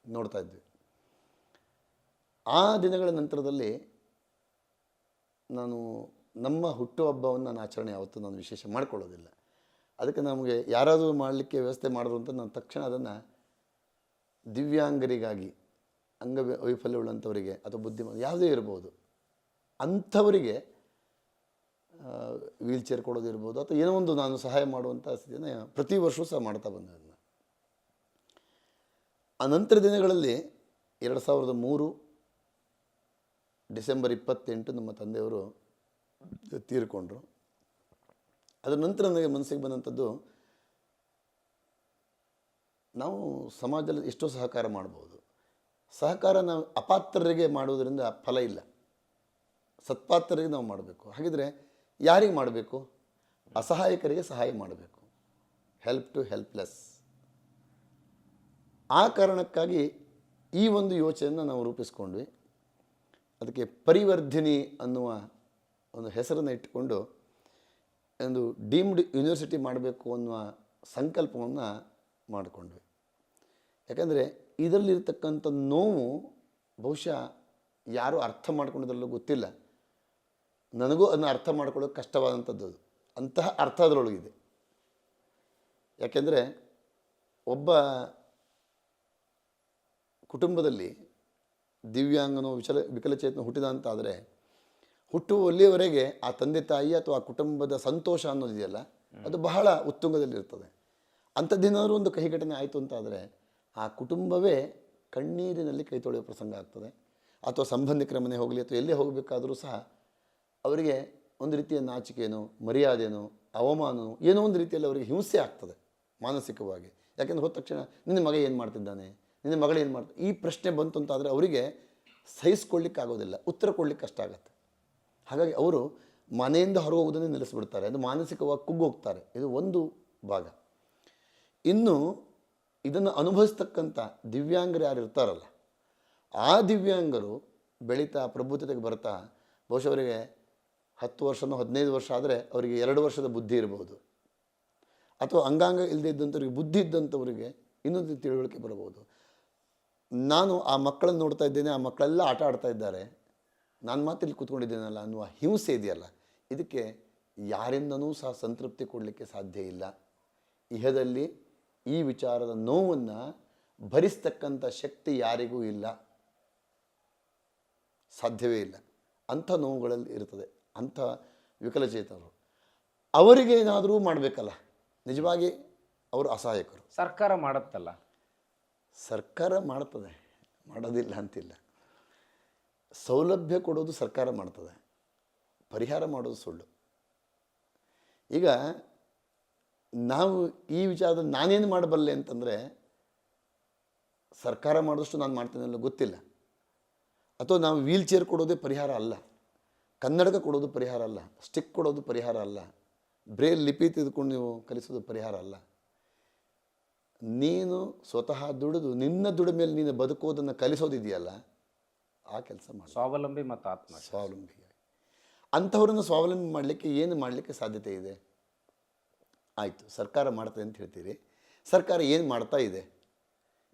ನೋಡ್ತಾ ಇದ್ವಿ. ಆ ದಿನಗಳ ನಂತರದಲ್ಲಿ ನಾನು ನಮ್ಮ ಹುಟ್ಟುಹಬ್ಬವನ್ನು ನಾನು ಆಚರಣೆ ಯಾವತ್ತೂ ನಾನು ವಿಶೇಷ ಮಾಡಿಕೊಳ್ಳೋದಿಲ್ಲ. ಅದಕ್ಕೆ ನಮಗೆ ಯಾರಾದರೂ ಮಾಡಲಿಕ್ಕೆ ವ್ಯವಸ್ಥೆ ಮಾಡಿದ್ರು ಅಂತ ನಾನು ತಕ್ಷಣ ಅದನ್ನು ದಿವ್ಯಾಂಗರಿಗಾಗಿ, ಅಂಗವೈಫಲ್ಯವುಳ್ಳಂಥವರಿಗೆ ಅಥವಾ ಬುದ್ಧಿಮಾನ್ ಯಾವುದೇ ಇರ್ಬೋದು ಅಂಥವರಿಗೆ ವೀಲ್ ಚೇರ್ ಕೊಡೋದಿರ್ಬೋದು ಅಥವಾ ಏನೋ ಒಂದು ನಾನು ಸಹಾಯ ಮಾಡುವಂಥ ಸ್ಥಿತಿಯನ್ನು ಪ್ರತಿ ವರ್ಷವೂ ಸಹ ಮಾಡ್ತಾ ಬಂದೆ. ಅದನ್ನು ಆ ನಂತರ ದಿನಗಳಲ್ಲಿ 2003 ಡಿಸೆಂಬರ್ 28 ನಮ್ಮ ತಂದೆಯವರು ತೀರಿಕೊಂಡ್ರು. ಅದರ ನಂತರ ನನಗೆ ಮನಸ್ಸಿಗೆ ಬಂದಂಥದ್ದು, ನಾವು ಸಮಾಜದಲ್ಲಿ ಎಷ್ಟೋ ಸಹಕಾರ ಮಾಡ್ಬೋದು. ಸಹಕಾರ ನಾವು ಅಪಾತ್ರರಿಗೆ ಮಾಡೋದರಿಂದ ಫಲ ಇಲ್ಲ. ಸತ್ಪಾತ್ರರಿಗೆ ನಾವು ಮಾಡಬೇಕು. ಹಾಗಿದ್ರೆ ಯಾರಿಗೆ ಮಾಡಬೇಕು? ಅಸಹಾಯಕರಿಗೆ ಸಹಾಯ ಮಾಡಬೇಕು. Help to helpless. ಆ ಕಾರಣಕ್ಕಾಗಿ ಈ ಒಂದು ಯೋಚನೆಯನ್ನು ನಾವು ರೂಪಿಸ್ಕೊಂಡ್ವಿ. ಅದಕ್ಕೆ ಪರಿವರ್ಧಿನಿ ಅನ್ನುವ ಒಂದು ಹೆಸರನ್ನು ಇಟ್ಟುಕೊಂಡು ಒಂದು ಡೀಮ್ಡ್ ಯೂನಿವರ್ಸಿಟಿ ಮಾಡಬೇಕು ಅನ್ನುವ ಸಂಕಲ್ಪವನ್ನು ಮಾಡಿಕೊಂಡ್ವಿ. ಯಾಕಂದರೆ ಇದರಲ್ಲಿರ್ತಕ್ಕಂಥ ನೋವು ಬಹುಶಃ ಯಾರೂ ಅರ್ಥ ಮಾಡ್ಕೊಂಡಿದ್ರಲ್ಲೂ ಗೊತ್ತಿಲ್ಲ. ನನಗೂ ಅದನ್ನು ಅರ್ಥ ಮಾಡ್ಕೊಳ್ಳೋಕೆ ಕಷ್ಟವಾದಂಥದ್ದು ಅದು. ಅಂತಹ ಅರ್ಥ ಅದರೊಳಗಿದೆ. ಯಾಕೆಂದರೆ ಒಬ್ಬ ಕುಟುಂಬದಲ್ಲಿ ದಿವ್ಯಾಂಗನೋ ವಿಕಲಚೇತನ ಹುಟ್ಟಿದ ಅಂತಾದರೆ ಹುಟ್ಟುವಲ್ಲಿಯವರೆಗೆ ಆ ತಂದೆ ತಾಯಿ ಅಥವಾ ಆ ಕುಟುಂಬದ ಸಂತೋಷ ಅನ್ನೋದಿದೆಯಲ್ಲ, ಅದು ಬಹಳ ಉತ್ತುಂಗದಲ್ಲಿರ್ತದೆ. ಅಂಥದ್ದೇನಾದರೂ ಒಂದು ಕಹಿ ಘಟನೆ ಆಯಿತು ಅಂತಾದರೆ ಆ ಕುಟುಂಬವೇ ಕಣ್ಣೀರಿನಲ್ಲಿ ಕೈ ತೊಳೆಯುವ ಪ್ರಸಂಗ ಆಗ್ತದೆ. ಅಥವಾ ಸಂಬಂಧಿಕರ ಮನೆ ಹೋಗಲಿ ಅಥವಾ ಎಲ್ಲೇ ಹೋಗಬೇಕಾದರೂ ಸಹ ಅವರಿಗೆ ಒಂದು ರೀತಿಯ ನಾಚಿಕೆನೋ, ಮರ್ಯಾದೆನೋ, ಅವಮಾನನೋ ಏನೋ ಒಂದು ರೀತಿಯಲ್ಲಿ ಅವರಿಗೆ ಹಿಂಸೆ ಆಗ್ತದೆ ಮಾನಸಿಕವಾಗಿ. ಯಾಕೆಂದರೆ ಹೋದ ತಕ್ಷಣ ನಿನ್ನ ಮಗ ಏನು ಮಾಡ್ತಿದ್ದಾನೆ, ನಿನ್ನ ಮಗಳು ಏನು ಮಾಡ್ತಾರೆ, ಈ ಪ್ರಶ್ನೆ ಬಂತು ಅಂತಾದರೆ ಅವರಿಗೆ ಸಹಿಸ್ಕೊಳ್ಳಿಕ್ಕಾಗೋದಿಲ್ಲ, ಉತ್ತರ ಕೊಡಲಿಕ್ಕೆ ಕಷ್ಟ ಆಗುತ್ತೆ. ಹಾಗಾಗಿ ಅವರು ಮನೆಯಿಂದ ಹೊರಗೆ ಹೋಗೋದನ್ನೇ ನಿಲ್ಲಿಸ್ಬಿಡ್ತಾರೆ. ಅದು ಮಾನಸಿಕವಾಗಿ ಕುಗ್ಗೋಗ್ತಾರೆ. ಇದು ಒಂದು ಭಾಗ. ಇನ್ನು ಇದನ್ನು ಅನುಭವಿಸ್ತಕ್ಕಂಥ ದಿವ್ಯಾಂಗರು ಯಾರು ಇರ್ತಾರಲ್ಲ, ಆ ದಿವ್ಯಾಂಗರು ಬೆಳೀತಾ ಪ್ರಬುದ್ಧತೆಗೆ ಬರ್ತಾ ಬಹುಶಃ ಅವರಿಗೆ 10 ವರ್ಷನೋ 15 ವರ್ಷ ಆದರೆ ಅವರಿಗೆ 2 ವರ್ಷದ ಬುದ್ಧಿ ಇರ್ಬೋದು. ಅಥವಾ ಅಂಗಾಂಗ ಇಲ್ಲದೇ ಇದ್ದಂಥವ್ರಿಗೆ, ಬುದ್ಧಿ ಇದ್ದಂಥವರಿಗೆ ಇನ್ನೊಂದು ತಿಳುವಳಿಕೆ ಬರಬಹುದು. ನಾನು ಆ ಮಕ್ಕಳನ್ನು ನೋಡ್ತಾ ಇದ್ದೇನೆ, ಆ ಮಕ್ಕಳೆಲ್ಲ ಆಟ ಆಡ್ತಾ ಇದ್ದಾರೆ, ನಾನು ಮಾತ್ರ ಇಲ್ಲಿ ಕೂತ್ಕೊಂಡಿದ್ದೇನಲ್ಲ ಅನ್ನುವ ಹಿಂಸೆ ಇದೆಯಲ್ಲ, ಇದಕ್ಕೆ ಯಾರಿಂದನೂ ಸಹ ಸಂತೃಪ್ತಿ ಕೊಡಲಿಕ್ಕೆ ಸಾಧ್ಯ ಇಲ್ಲ. ಇಹದಲ್ಲಿ ಈ ವಿಚಾರದ ನೋವನ್ನು ಭರಿಸ್ತಕ್ಕಂಥ ಶಕ್ತಿ ಯಾರಿಗೂ ಇಲ್ಲ, ಸಾಧ್ಯವೇ ಇಲ್ಲ. ಅಂಥ ನೋವುಗಳಲ್ಲಿ ಇರ್ತದೆ ಅಂಥ ವಿಕಲಚೇತನರು. ಅವರಿಗೆ ಏನಾದರೂ ಮಾಡಬೇಕಲ್ಲ, ನಿಜವಾಗಿ ಅವರು ಅಸಹಾಯಕರು. ಸರ್ಕಾರ ಮಾಡುತ್ತಲ್ಲ. ಸರ್ಕಾರ ಮಾಡ್ತದೆ, ಮಾಡೋದಿಲ್ಲ ಅಂತಿಲ್ಲ. ಸೌಲಭ್ಯ ಕೊಡೋದು ಸರ್ಕಾರ ಮಾಡ್ತದೆ, ಪರಿಹಾರ ಮಾಡೋದು ಸುಳ್ಳು. ಈಗ ನಾವು ಈ ವಿಚಾರದಲ್ಲಿ ನಾನೇನು ಮಾಡಬಲ್ಲೆ ಅಂತಂದರೆ, ಸರ್ಕಾರ ಮಾಡಿದಷ್ಟು ನಾನು ಮಾಡ್ತೇನೆ ಅನ್ನೋ ಗೊತ್ತಿಲ್ಲ. ಅಥವಾ ನಾವು ವೀಲ್ ಚೇರ್ ಕೊಡೋದೇ ಪರಿಹಾರ ಅಲ್ಲ, ಕನ್ನಡಕ ಕೊಡೋದು ಪರಿಹಾರ ಅಲ್ಲ, ಸ್ಟಿಕ್ ಕೊಡೋದು ಪರಿಹಾರ ಅಲ್ಲ, ಬ್ರೇಲ್ ಲಿಪಿ ತೆಗೆದುಕೊಂಡು ನೀವು ಕಲಿಸೋದು ಪರಿಹಾರ ಅಲ್ಲ. ನೀನು ಸ್ವತಃ ದುಡಿದು ನಿನ್ನ ದುಡಿಮೆಯಲ್ಲಿ ನೀನು ಬದುಕೋದನ್ನು ಕಲಿಸೋದಿದೆಯಲ್ಲ, ಆ ಕೆಲಸ ಮಾಡಿ. ಸ್ವಾವಲಂಬಿ ಮತ್ತು ಸ್ವಾವಲಂಬಿ. ಅಂಥವ್ರನ್ನು ಸ್ವಾವಲಂಬಿ ಮಾಡಲಿಕ್ಕೆ ಏನು ಮಾಡಲಿಕ್ಕೆ ಸಾಧ್ಯತೆ ಇದೆ? ಆಯಿತು, ಸರ್ಕಾರ ಮಾಡ್ತದೆ ಅಂತ ಹೇಳ್ತೀರಿ. ಸರ್ಕಾರ ಏನು ಮಾಡ್ತಾ ಇದೆ?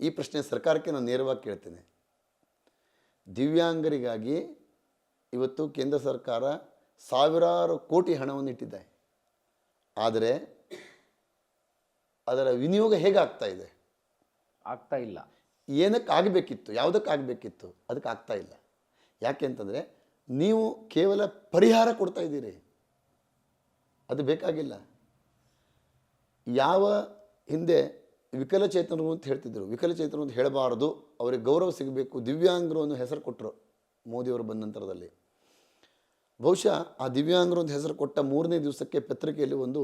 ಈ ಪ್ರಶ್ನೆ ಸರ್ಕಾರಕ್ಕೆ ನಾನು ನೇರವಾಗಿ ಕೇಳ್ತೇನೆ. ದಿವ್ಯಾಂಗರಿಗಾಗಿ ಇವತ್ತು ಕೇಂದ್ರ ಸರ್ಕಾರ ಸಾವಿರಾರು ಕೋಟಿ ಹಣವನ್ನು ಇಟ್ಟಿದೆ. ಆದರೆ ಅದರ ವಿನಿಯೋಗ ಹೇಗಾಗ್ತಾ ಇದೆ? ಆಗ್ತಾ ಇಲ್ಲ. ಏನಕ್ಕೆ ಆಗಬೇಕಿತ್ತು, ಯಾವುದಕ್ಕೆ ಆಗಬೇಕಿತ್ತು, ಅದಕ್ಕೆ ಆಗ್ತಾ ಇಲ್ಲ. ಯಾಕೆ ಅಂತಂದರೆ ನೀವು ಕೇವಲ ಪರಿಹಾರ ಕೊಡ್ತಾ ಇದ್ದೀರಿ, ಅದು ಬೇಕಾಗಿಲ್ಲ. ಯಾವ ಹಿಂದೆ ವಿಕಲಚೇತನರು ಅಂತ ಹೇಳ್ತಿದ್ರು, ವಿಕಲಚೇತನರು ಅಂತ ಹೇಳಬಾರ್ದು, ಅವರಿಗೆ ಗೌರವ ಸಿಗಬೇಕು, ದಿವ್ಯಾಂಗರು ಅನ್ನೋ ಹೆಸರು ಕೊಟ್ಟರು ಮೋದಿಯವರು ಬಂದ ನಂತರದಲ್ಲಿ. ಬಹುಶಃ ಆ ದಿವ್ಯಾಂಗರು ಅಂತ ಹೆಸರು ಕೊಟ್ಟ 3ನೇ ದಿವಸಕ್ಕೆ ಪತ್ರಿಕೆಯಲ್ಲಿ ಒಂದು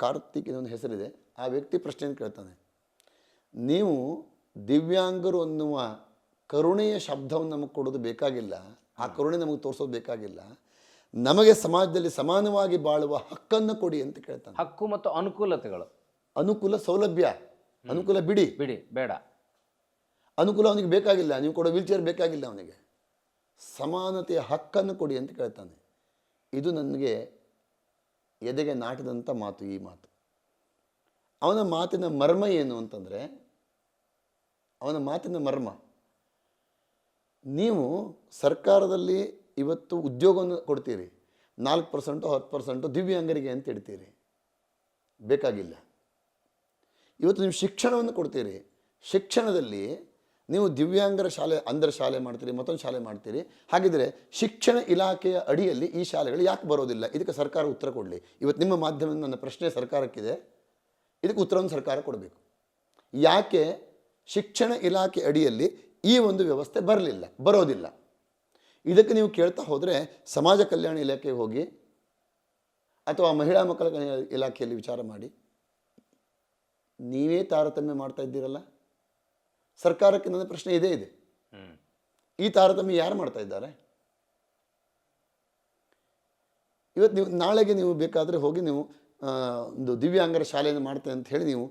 ಕಾರ್ತಿಕ್ ಇನ್ನೊಂದು ಹೆಸರಿದೆ, ಆ ವ್ಯಕ್ತಿ ಪ್ರಶ್ನೆಯನ್ನು ಕೇಳ್ತಾನೆ, ನೀವು ದಿವ್ಯಾಂಗರು ಅನ್ನುವ ಕರುಣೆಯ ಶಬ್ದವನ್ನು ನಮಗೆ ಕೊಡೋದು ಬೇಕಾಗಿಲ್ಲ, ಆ ಕರುಣೆ ನಮಗೆ ತೋರಿಸೋದು ಬೇಕಾಗಿಲ್ಲ, ನಮಗೆ ಸಮಾಜದಲ್ಲಿ ಸಮಾನವಾಗಿ ಬಾಳುವ ಹಕ್ಕನ್ನು ಕೊಡಿ ಅಂತ ಕೇಳ್ತಾನೆ. ಹಕ್ಕು ಮತ್ತು ಅನುಕೂಲತೆಗಳು, ಅನುಕೂಲ ಸೌಲಭ್ಯ, ಅನುಕೂಲ ಬಿಡಿ ಬೇಡ, ಅನುಕೂಲ ಅವನಿಗೆ ಬೇಕಾಗಿಲ್ಲ, ನೀವು ಕೊಡೋ ವೀಲ್ಚೇರ್ ಬೇಕಾಗಿಲ್ಲ, ಅವನಿಗೆ ಸಮಾನತೆಯ ಹಕ್ಕನ್ನು ಕೊಡಿ ಅಂತ ಕೇಳ್ತಾನೆ. ಇದು ನನಗೆ ಎದೆಗೆ ನಾಟಿದಂಥ ಮಾತು. ಈ ಮಾತು, ಅವನ ಮಾತಿನ ಮರ್ಮ ಏನು ಅಂತಂದರೆ, ಅವನ ಮಾತಿನ ಮರ್ಮ, ನೀವು ಸರ್ಕಾರದಲ್ಲಿ ಇವತ್ತು ಉದ್ಯೋಗವನ್ನು ಕೊಡ್ತೀರಿ, 4% 10% ದಿವ್ಯಾಂಗರಿಗೆ ಅಂತ ಇಡ್ತೀರಿ, ಬೇಕಾಗಿಲ್ಲ. ಇವತ್ತು ನೀವು ಶಿಕ್ಷಣವನ್ನು ಕೊಡ್ತೀರಿ, ಶಿಕ್ಷಣದಲ್ಲಿ ನೀವು ದಿವ್ಯಾಂಗರ ಶಾಲೆ, ಅಂಧರ ಶಾಲೆ ಮಾಡ್ತೀರಿ, ಮತ್ತೊಂದು ಶಾಲೆ ಮಾಡ್ತೀರಿ. ಹಾಗಿದ್ರೆ ಶಿಕ್ಷಣ ಇಲಾಖೆಯ ಅಡಿಯಲ್ಲಿ ಈ ಶಾಲೆಗಳು ಯಾಕೆ ಬರೋದಿಲ್ಲ? ಇದಕ್ಕೆ ಸರ್ಕಾರ ಉತ್ತರ ಕೊಡಲಿ. ಇವತ್ತು ನಿಮ್ಮ ಮಾಧ್ಯಮದಿಂದ ನನ್ನ ಪ್ರಶ್ನೆ ಸರ್ಕಾರಕ್ಕಿದೆ, ಇದಕ್ಕೆ ಉತ್ತರವನ್ನು ಸರ್ಕಾರ ಕೊಡಬೇಕು. ಯಾಕೆ ಶಿಕ್ಷಣ ಇಲಾಖೆ ಅಡಿಯಲ್ಲಿ ಈ ಒಂದು ವ್ಯವಸ್ಥೆ ಬರೋದಿಲ್ಲ? ಇದಕ್ಕೆ ನೀವು ಕೇಳ್ತಾ ಹೋದರೆ ಸಮಾಜ ಕಲ್ಯಾಣ ಇಲಾಖೆಗೆ ಹೋಗಿ ಅಥವಾ ಮಹಿಳಾ ಮಕ್ಕಳ ಕಲ್ಯಾಣ ಇಲಾಖೆಯಲ್ಲಿ ವಿಚಾರ ಮಾಡಿ. ನೀವೇ ತಾರತಮ್ಯ ಮಾಡ್ತಾ ಇದ್ದೀರಲ್ಲ. ಸರ್ಕಾರಕ್ಕೆ ನನ್ನ ಪ್ರಶ್ನೆ ಇದೇ ಇದೆ, ಈ ತಾರತಮ್ಯ ಯಾರು ಮಾಡ್ತಾ ಇದ್ದಾರೆ? ಇವತ್ತು ನೀವು ನಾಳೆಗೆ ನೀವು ಬೇಕಾದರೆ ಹೋಗಿ ನೀವು ಒಂದು ದಿವ್ಯಾಂಗರ ಶಾಲೆಯನ್ನು ಮಾಡ್ತೇನೆ ಅಂತ ಹೇಳಿ ನೀವು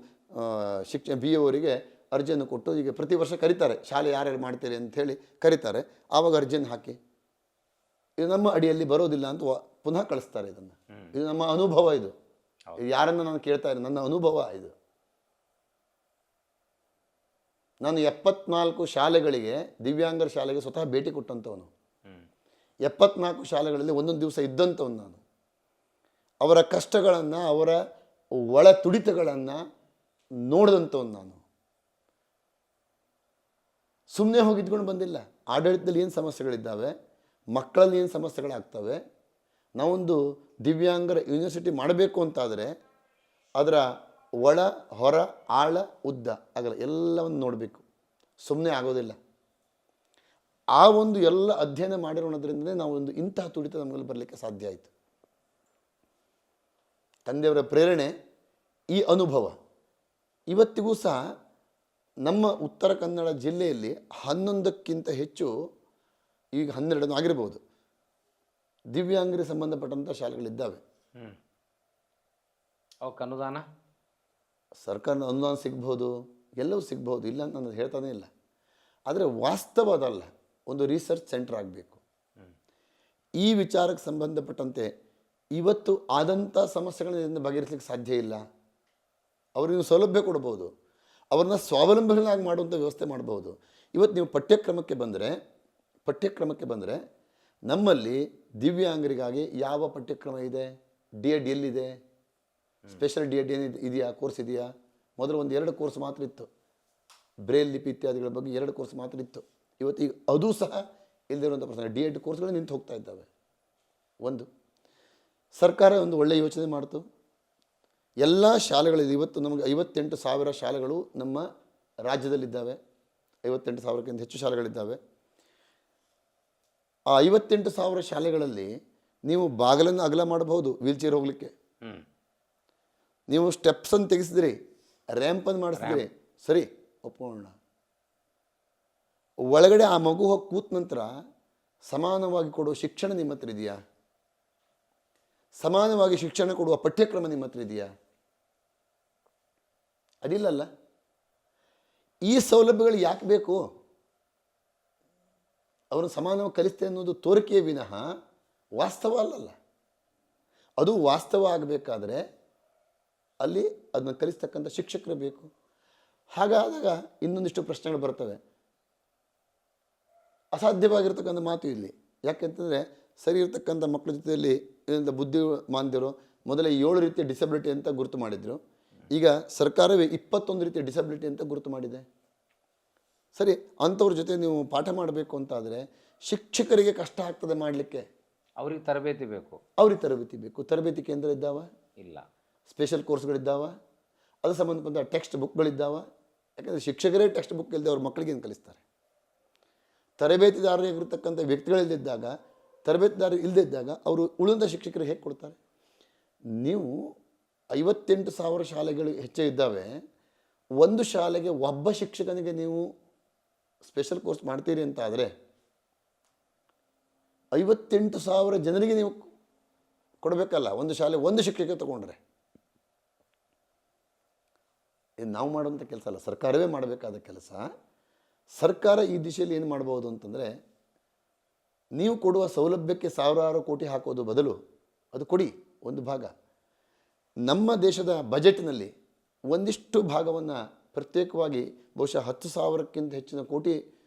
BA ಅವರಿಗೆ ಅರ್ಜಿಯನ್ನು ಕೊಟ್ಟು, ಈಗ ಪ್ರತಿ ವರ್ಷ ಕರೀತಾರೆ, ಶಾಲೆ ಯಾರ್ಯಾರು ಮಾಡ್ತೀರಿ ಅಂತ ಹೇಳಿ ಕರೀತಾರೆ, ಆವಾಗ ಅರ್ಜಿಯನ್ನು ಹಾಕಿ, ಇದು ನಮ್ಮ ಅಡಿಯಲ್ಲಿ ಬರೋದಿಲ್ಲ ಅಂತ ಪುನಃ ಕಳಿಸ್ತಾರೆ. ಇದು ನಮ್ಮ ಅನುಭವ, ಇದು ಯಾರನ್ನು ನಾನು ಕೇಳ್ತಾ ಇದ್ದೀನಿ, ನನ್ನ ಅನುಭವ ಇದು. ನಾನು 74 ಶಾಲೆಗಳಿಗೆ, ದಿವ್ಯಾಂಗರ ಶಾಲೆಗೆ ಸ್ವತಃ ಭೇಟಿ ಕೊಟ್ಟಂಥವನು. 74 ಶಾಲೆಗಳಲ್ಲಿ ಒಂದೊಂದು ದಿವಸ ಇದ್ದಂಥವನು ನಾನು. ಅವರ ಕಷ್ಟಗಳನ್ನು, ಅವರ ಒಳ ತುಡಿತಗಳನ್ನು ನೋಡಿದಂಥವನು ನಾನು. ಸುಮ್ಮನೆ ಹೋಗಿದ್ಕೊಂಡು ಬಂದಿಲ್ಲ. ಆಡಳಿತದಲ್ಲಿ ಏನು ಸಮಸ್ಯೆಗಳಿದ್ದಾವೆ, ಮಕ್ಕಳಲ್ಲಿ ಏನು ಸಮಸ್ಯೆಗಳಾಗ್ತವೆ, ನಾವೊಂದು ದಿವ್ಯಾಂಗರ ಯೂನಿವರ್ಸಿಟಿ ಮಾಡಬೇಕು ಅಂತಾದರೆ ಅದರ ಒಳ ಹೊರ ಆಳ ಉದ್ದ ಆಗಲ್ಲ ಎಲ್ಲವನ್ನು ನೋಡಬೇಕು, ಸುಮ್ಮನೆ ಆಗೋದಿಲ್ಲ. ಆ ಒಂದು ಎಲ್ಲ ಅಧ್ಯಯನ ಮಾಡಿರೋದ್ರಿಂದಲೇ ನಾವೊಂದು ಇಂತಹ ತುಡಿತ ನಮ್ಮಲ್ಲಿ ಬರಲಿಕ್ಕೆ ಸಾಧ್ಯ ಆಯಿತು. ತಂದೆಯವರ ಪ್ರೇರಣೆ, ಈ ಅನುಭವ. ಇವತ್ತಿಗೂ ಸಹ ನಮ್ಮ ಉತ್ತರ ಕನ್ನಡ ಜಿಲ್ಲೆಯಲ್ಲಿ 11ಕ್ಕಿಂತ ಹೆಚ್ಚು, ಈಗ 12 ಆಗಿರ್ಬೋದು, ದಿವ್ಯಾಂಗರಿಗೆ ಸಂಬಂಧಪಟ್ಟಂಥ ಶಾಲೆಗಳಿದ್ದಾವೆ. ಅವಕ್ಕೆ ಅನುದಾನ, ಸರ್ಕಾರದ ಅನುದಾನ ಸಿಗ್ಬೋದು, ಎಲ್ಲವೂ ಸಿಗ್ಬೋದು, ಇಲ್ಲ ಅಂತ ನಾನು ಹೇಳ್ತಾನೇ ಇಲ್ಲ. ಆದರೆ ವಾಸ್ತವ ಅದಲ್ಲ, ಒಂದು ರಿಸರ್ಚ್ ಸೆಂಟರ್ ಆಗಬೇಕು. ಈ ವಿಚಾರಕ್ಕೆ ಸಂಬಂಧಪಟ್ಟಂತೆ ಇವತ್ತು ಆದಂಥ ಸಮಸ್ಯೆಗಳನ್ನು ಬಗೆಹರಿಸಲಿಕ್ಕೆ ಸಾಧ್ಯ ಇಲ್ಲ. ಅವರಿಗೆ ಸೌಲಭ್ಯ ಕೊಡ್ಬೋದು, ಅವ್ರನ್ನ ಸ್ವಾವಲಂಬಿಗಳಾಗಿ ಮಾಡುವಂಥ ವ್ಯವಸ್ಥೆ ಮಾಡ್ಬೋದು. ಇವತ್ತು ನೀವು ಪಠ್ಯಕ್ರಮಕ್ಕೆ ಬಂದರೆ ನಮ್ಮಲ್ಲಿ ದಿವ್ಯಾಂಗರಿಗಾಗಿ ಯಾವ ಪಠ್ಯಕ್ರಮ ಇದೆ? D.Ed ಎಲ್ಲಿದೆ? ಸ್ಪೆಷಲ್ D.Ed ಇದೆಯಾ? ಕೋರ್ಸ್ ಇದೆಯಾ? ಮೊದಲು 1-2 ಕೋರ್ಸ್ ಮಾತ್ರ ಇತ್ತು, ಬ್ರೇಲ್ ಲಿಪಿ ಇತ್ಯಾದಿಗಳ ಬಗ್ಗೆ 2 ಕೋರ್ಸ್ ಮಾತ್ರ ಇತ್ತು. ಇವತ್ತು ಈಗ ಅದು ಸಹ ಇಲ್ಲದಿರುವಂಥ ಪ್ರಶ್ನೆ, D.Ed ಕೋರ್ಸ್ಗಳು ನಿಂತು ಹೋಗ್ತಾ ಇದ್ದಾವೆ. ಒಂದು ಸರ್ಕಾರ ಒಂದು ಒಳ್ಳೆಯ ಯೋಚನೆ ಮಾಡ್ತು, ಎಲ್ಲ ಶಾಲೆಗಳಲ್ಲಿ ಇವತ್ತು ನಮಗೆ 58,000 ಶಾಲೆಗಳು ನಮ್ಮ ರಾಜ್ಯದಲ್ಲಿದ್ದಾವೆ. 58,000ಕ್ಕಿಂತ ಹೆಚ್ಚು ಶಾಲೆಗಳಿದ್ದಾವೆ. ಆ 58,000 ಶಾಲೆಗಳಲ್ಲಿ ನೀವು ಬಾಗಿಲನ್ನು ಅಗಲ ಮಾಡಬಹುದು ವೀಲ್ಚೇರ್ ಹೋಗಲಿಕ್ಕೆ, ನೀವು ಸ್ಟೆಪ್ಸನ್ನು ತೆಗೆಸಿದ್ರಿ, ರ್ಯಾಂಪನ್ನು ಮಾಡಿಸಿದ್ರಿ, ಸರಿ ಒಪ್ಕೊಳ್ಳೋಣ. ಒಳಗಡೆ ಆ ಮಗು ಹೋಗಿ ಕೂತ ನಂತರ ಸಮಾನವಾಗಿ ಕೊಡುವ ಶಿಕ್ಷಣ ನಿಮ್ಮ ಹತ್ರ ಇದೆಯಾ? ಸಮಾನವಾಗಿ ಶಿಕ್ಷಣ ಕೊಡುವ ಪಠ್ಯಕ್ರಮ ನಿಮ್ಮ ಹತ್ರ ಇದೆಯಾ? ಅದಿಲ್ಲಲ್ಲ. ಈ ಸೌಲಭ್ಯಗಳು ಯಾಕೆ ಬೇಕು? ಅವನು ಸಮಾನವಾಗಿ ಕಲಿಸ್ತೇನೆ ಅನ್ನೋದು ತೋರಿಕೆಯ ವಿನಃ ವಾಸ್ತವ ಅಲ್ಲಲ್ಲ. ಅದು ವಾಸ್ತವ ಆಗಬೇಕಾದ್ರೆ ಅಲ್ಲಿ ಅದನ್ನು ಕಲಿಸ್ತಕ್ಕಂಥ ಶಿಕ್ಷಕರು ಬೇಕು. ಹಾಗಾದಾಗ ಇನ್ನೊಂದಿಷ್ಟು ಪ್ರಶ್ನೆಗಳು ಬರ್ತವೆ. ಅಸಾಧ್ಯವಾಗಿರ್ತಕ್ಕಂಥ ಮಾತು ಇಲ್ಲಿ. ಯಾಕೆಂತಂದರೆ ಸರಿ ಇರ್ತಕ್ಕಂಥ ಮಕ್ಕಳ ಜೊತೆಯಲ್ಲಿ ಇದರಿಂದ ಬುದ್ಧಿಮಾಂದ್ಯರು ಮೊದಲೇ 7 ರೀತಿಯ ಡಿಸಬಿಲಿಟಿ ಅಂತ ಗುರುತು ಮಾಡಿದರು. ಈಗ ಸರ್ಕಾರವೇ 21 ರೀತಿಯ ಡಿಸಬಿಲಿಟಿ ಅಂತ ಗುರುತು ಮಾಡಿದೆ. ಸರಿ, ಅಂಥವ್ರ ಜೊತೆ ನೀವು ಪಾಠ ಮಾಡಬೇಕು ಅಂತಾದರೆ ಶಿಕ್ಷಕರಿಗೆ ಕಷ್ಟ ಆಗ್ತದೆ ಮಾಡಲಿಕ್ಕೆ. ಅವ್ರಿಗೆ ತರಬೇತಿ ಬೇಕು. ಅವ್ರಿಗೆ ತರಬೇತಿ ಬೇಕು. ತರಬೇತಿ ಕೇಂದ್ರ ಇದ್ದಾವ? ಇಲ್ಲ. ಸ್ಪೆಷಲ್ ಕೋರ್ಸ್ಗಳಿದ್ದಾವ? ಅದು ಸಂಬಂಧಪಟ್ಟ ಟೆಕ್ಸ್ಟ್ ಬುಕ್ಗಳಿದ್ದಾವ? ಯಾಕಂದರೆ ಶಿಕ್ಷಕರೇ ಟೆಕ್ಸ್ಟ್ ಬುಕ್ ಇಲ್ಲದೆ ಅವ್ರ ಮಕ್ಕಳಿಗೆ ಏನು ಕಲಿಸ್ತಾರೆ? ತರಬೇತಿದಾರರಿಗಿರ್ತಕ್ಕಂಥ ವ್ಯಕ್ತಿಗಳಿಲ್ಲದಿದ್ದಾಗ, ತರಬೇತಿದಾರರು ಇಲ್ಲದಿದ್ದಾಗ ಅವರು ಉಳಿದ ಶಿಕ್ಷಕರಿಗೆ ಹೇಗೆ ಕೊಡ್ತಾರೆ? ನೀವು 58,000 ಶಾಲೆಗಳು ಹೆಚ್ಚೇ ಇದ್ದಾವೆ. ಒಂದು ಶಾಲೆಗೆ ಒಬ್ಬ ಶಿಕ್ಷಕನಿಗೆ ನೀವು ಸ್ಪೆಷಲ್ ಕೋರ್ಸ್ ಮಾಡ್ತೀರಿ ಅಂತ ಆದರೆ 58,000 ಜನರಿಗೆ ನೀವು ಕೊಡಬೇಕಲ್ಲ. ಒಂದು ಶಾಲೆ ಒಂದು ಶಿಕ್ಷಕ ತಗೊಂಡ್ರೆ ಇದು ನಾವು ಮಾಡುವಂಥ ಕೆಲಸ ಅಲ್ಲ, ಸರ್ಕಾರವೇ ಮಾಡಬೇಕಾದ ಕೆಲಸ. ಸರ್ಕಾರ ಈ ದಿಶೆಯಲ್ಲಿ ಏನು ಮಾಡ್ಬೋದು ಅಂತಂದರೆ, ನೀವು ಕೊಡುವ ಸೌಲಭ್ಯಕ್ಕೆ ಸಾವಿರಾರು ಕೋಟಿ ಹಾಕೋದು ಬದಲು ಅದು ಕೊಡಿ ಒಂದು ಭಾಗ. ನಮ್ಮ ದೇಶದ ಬಜೆಟ್ನಲ್ಲಿ ಒಂದಿಷ್ಟು ಭಾಗವನ್ನು ಪ್ರತ್ಯೇಕವಾಗಿ ಬಹುಶಃ 10,000ಕ್ಕಿಂತ ಹೆಚ್ಚಿನ ಕೋಟಿ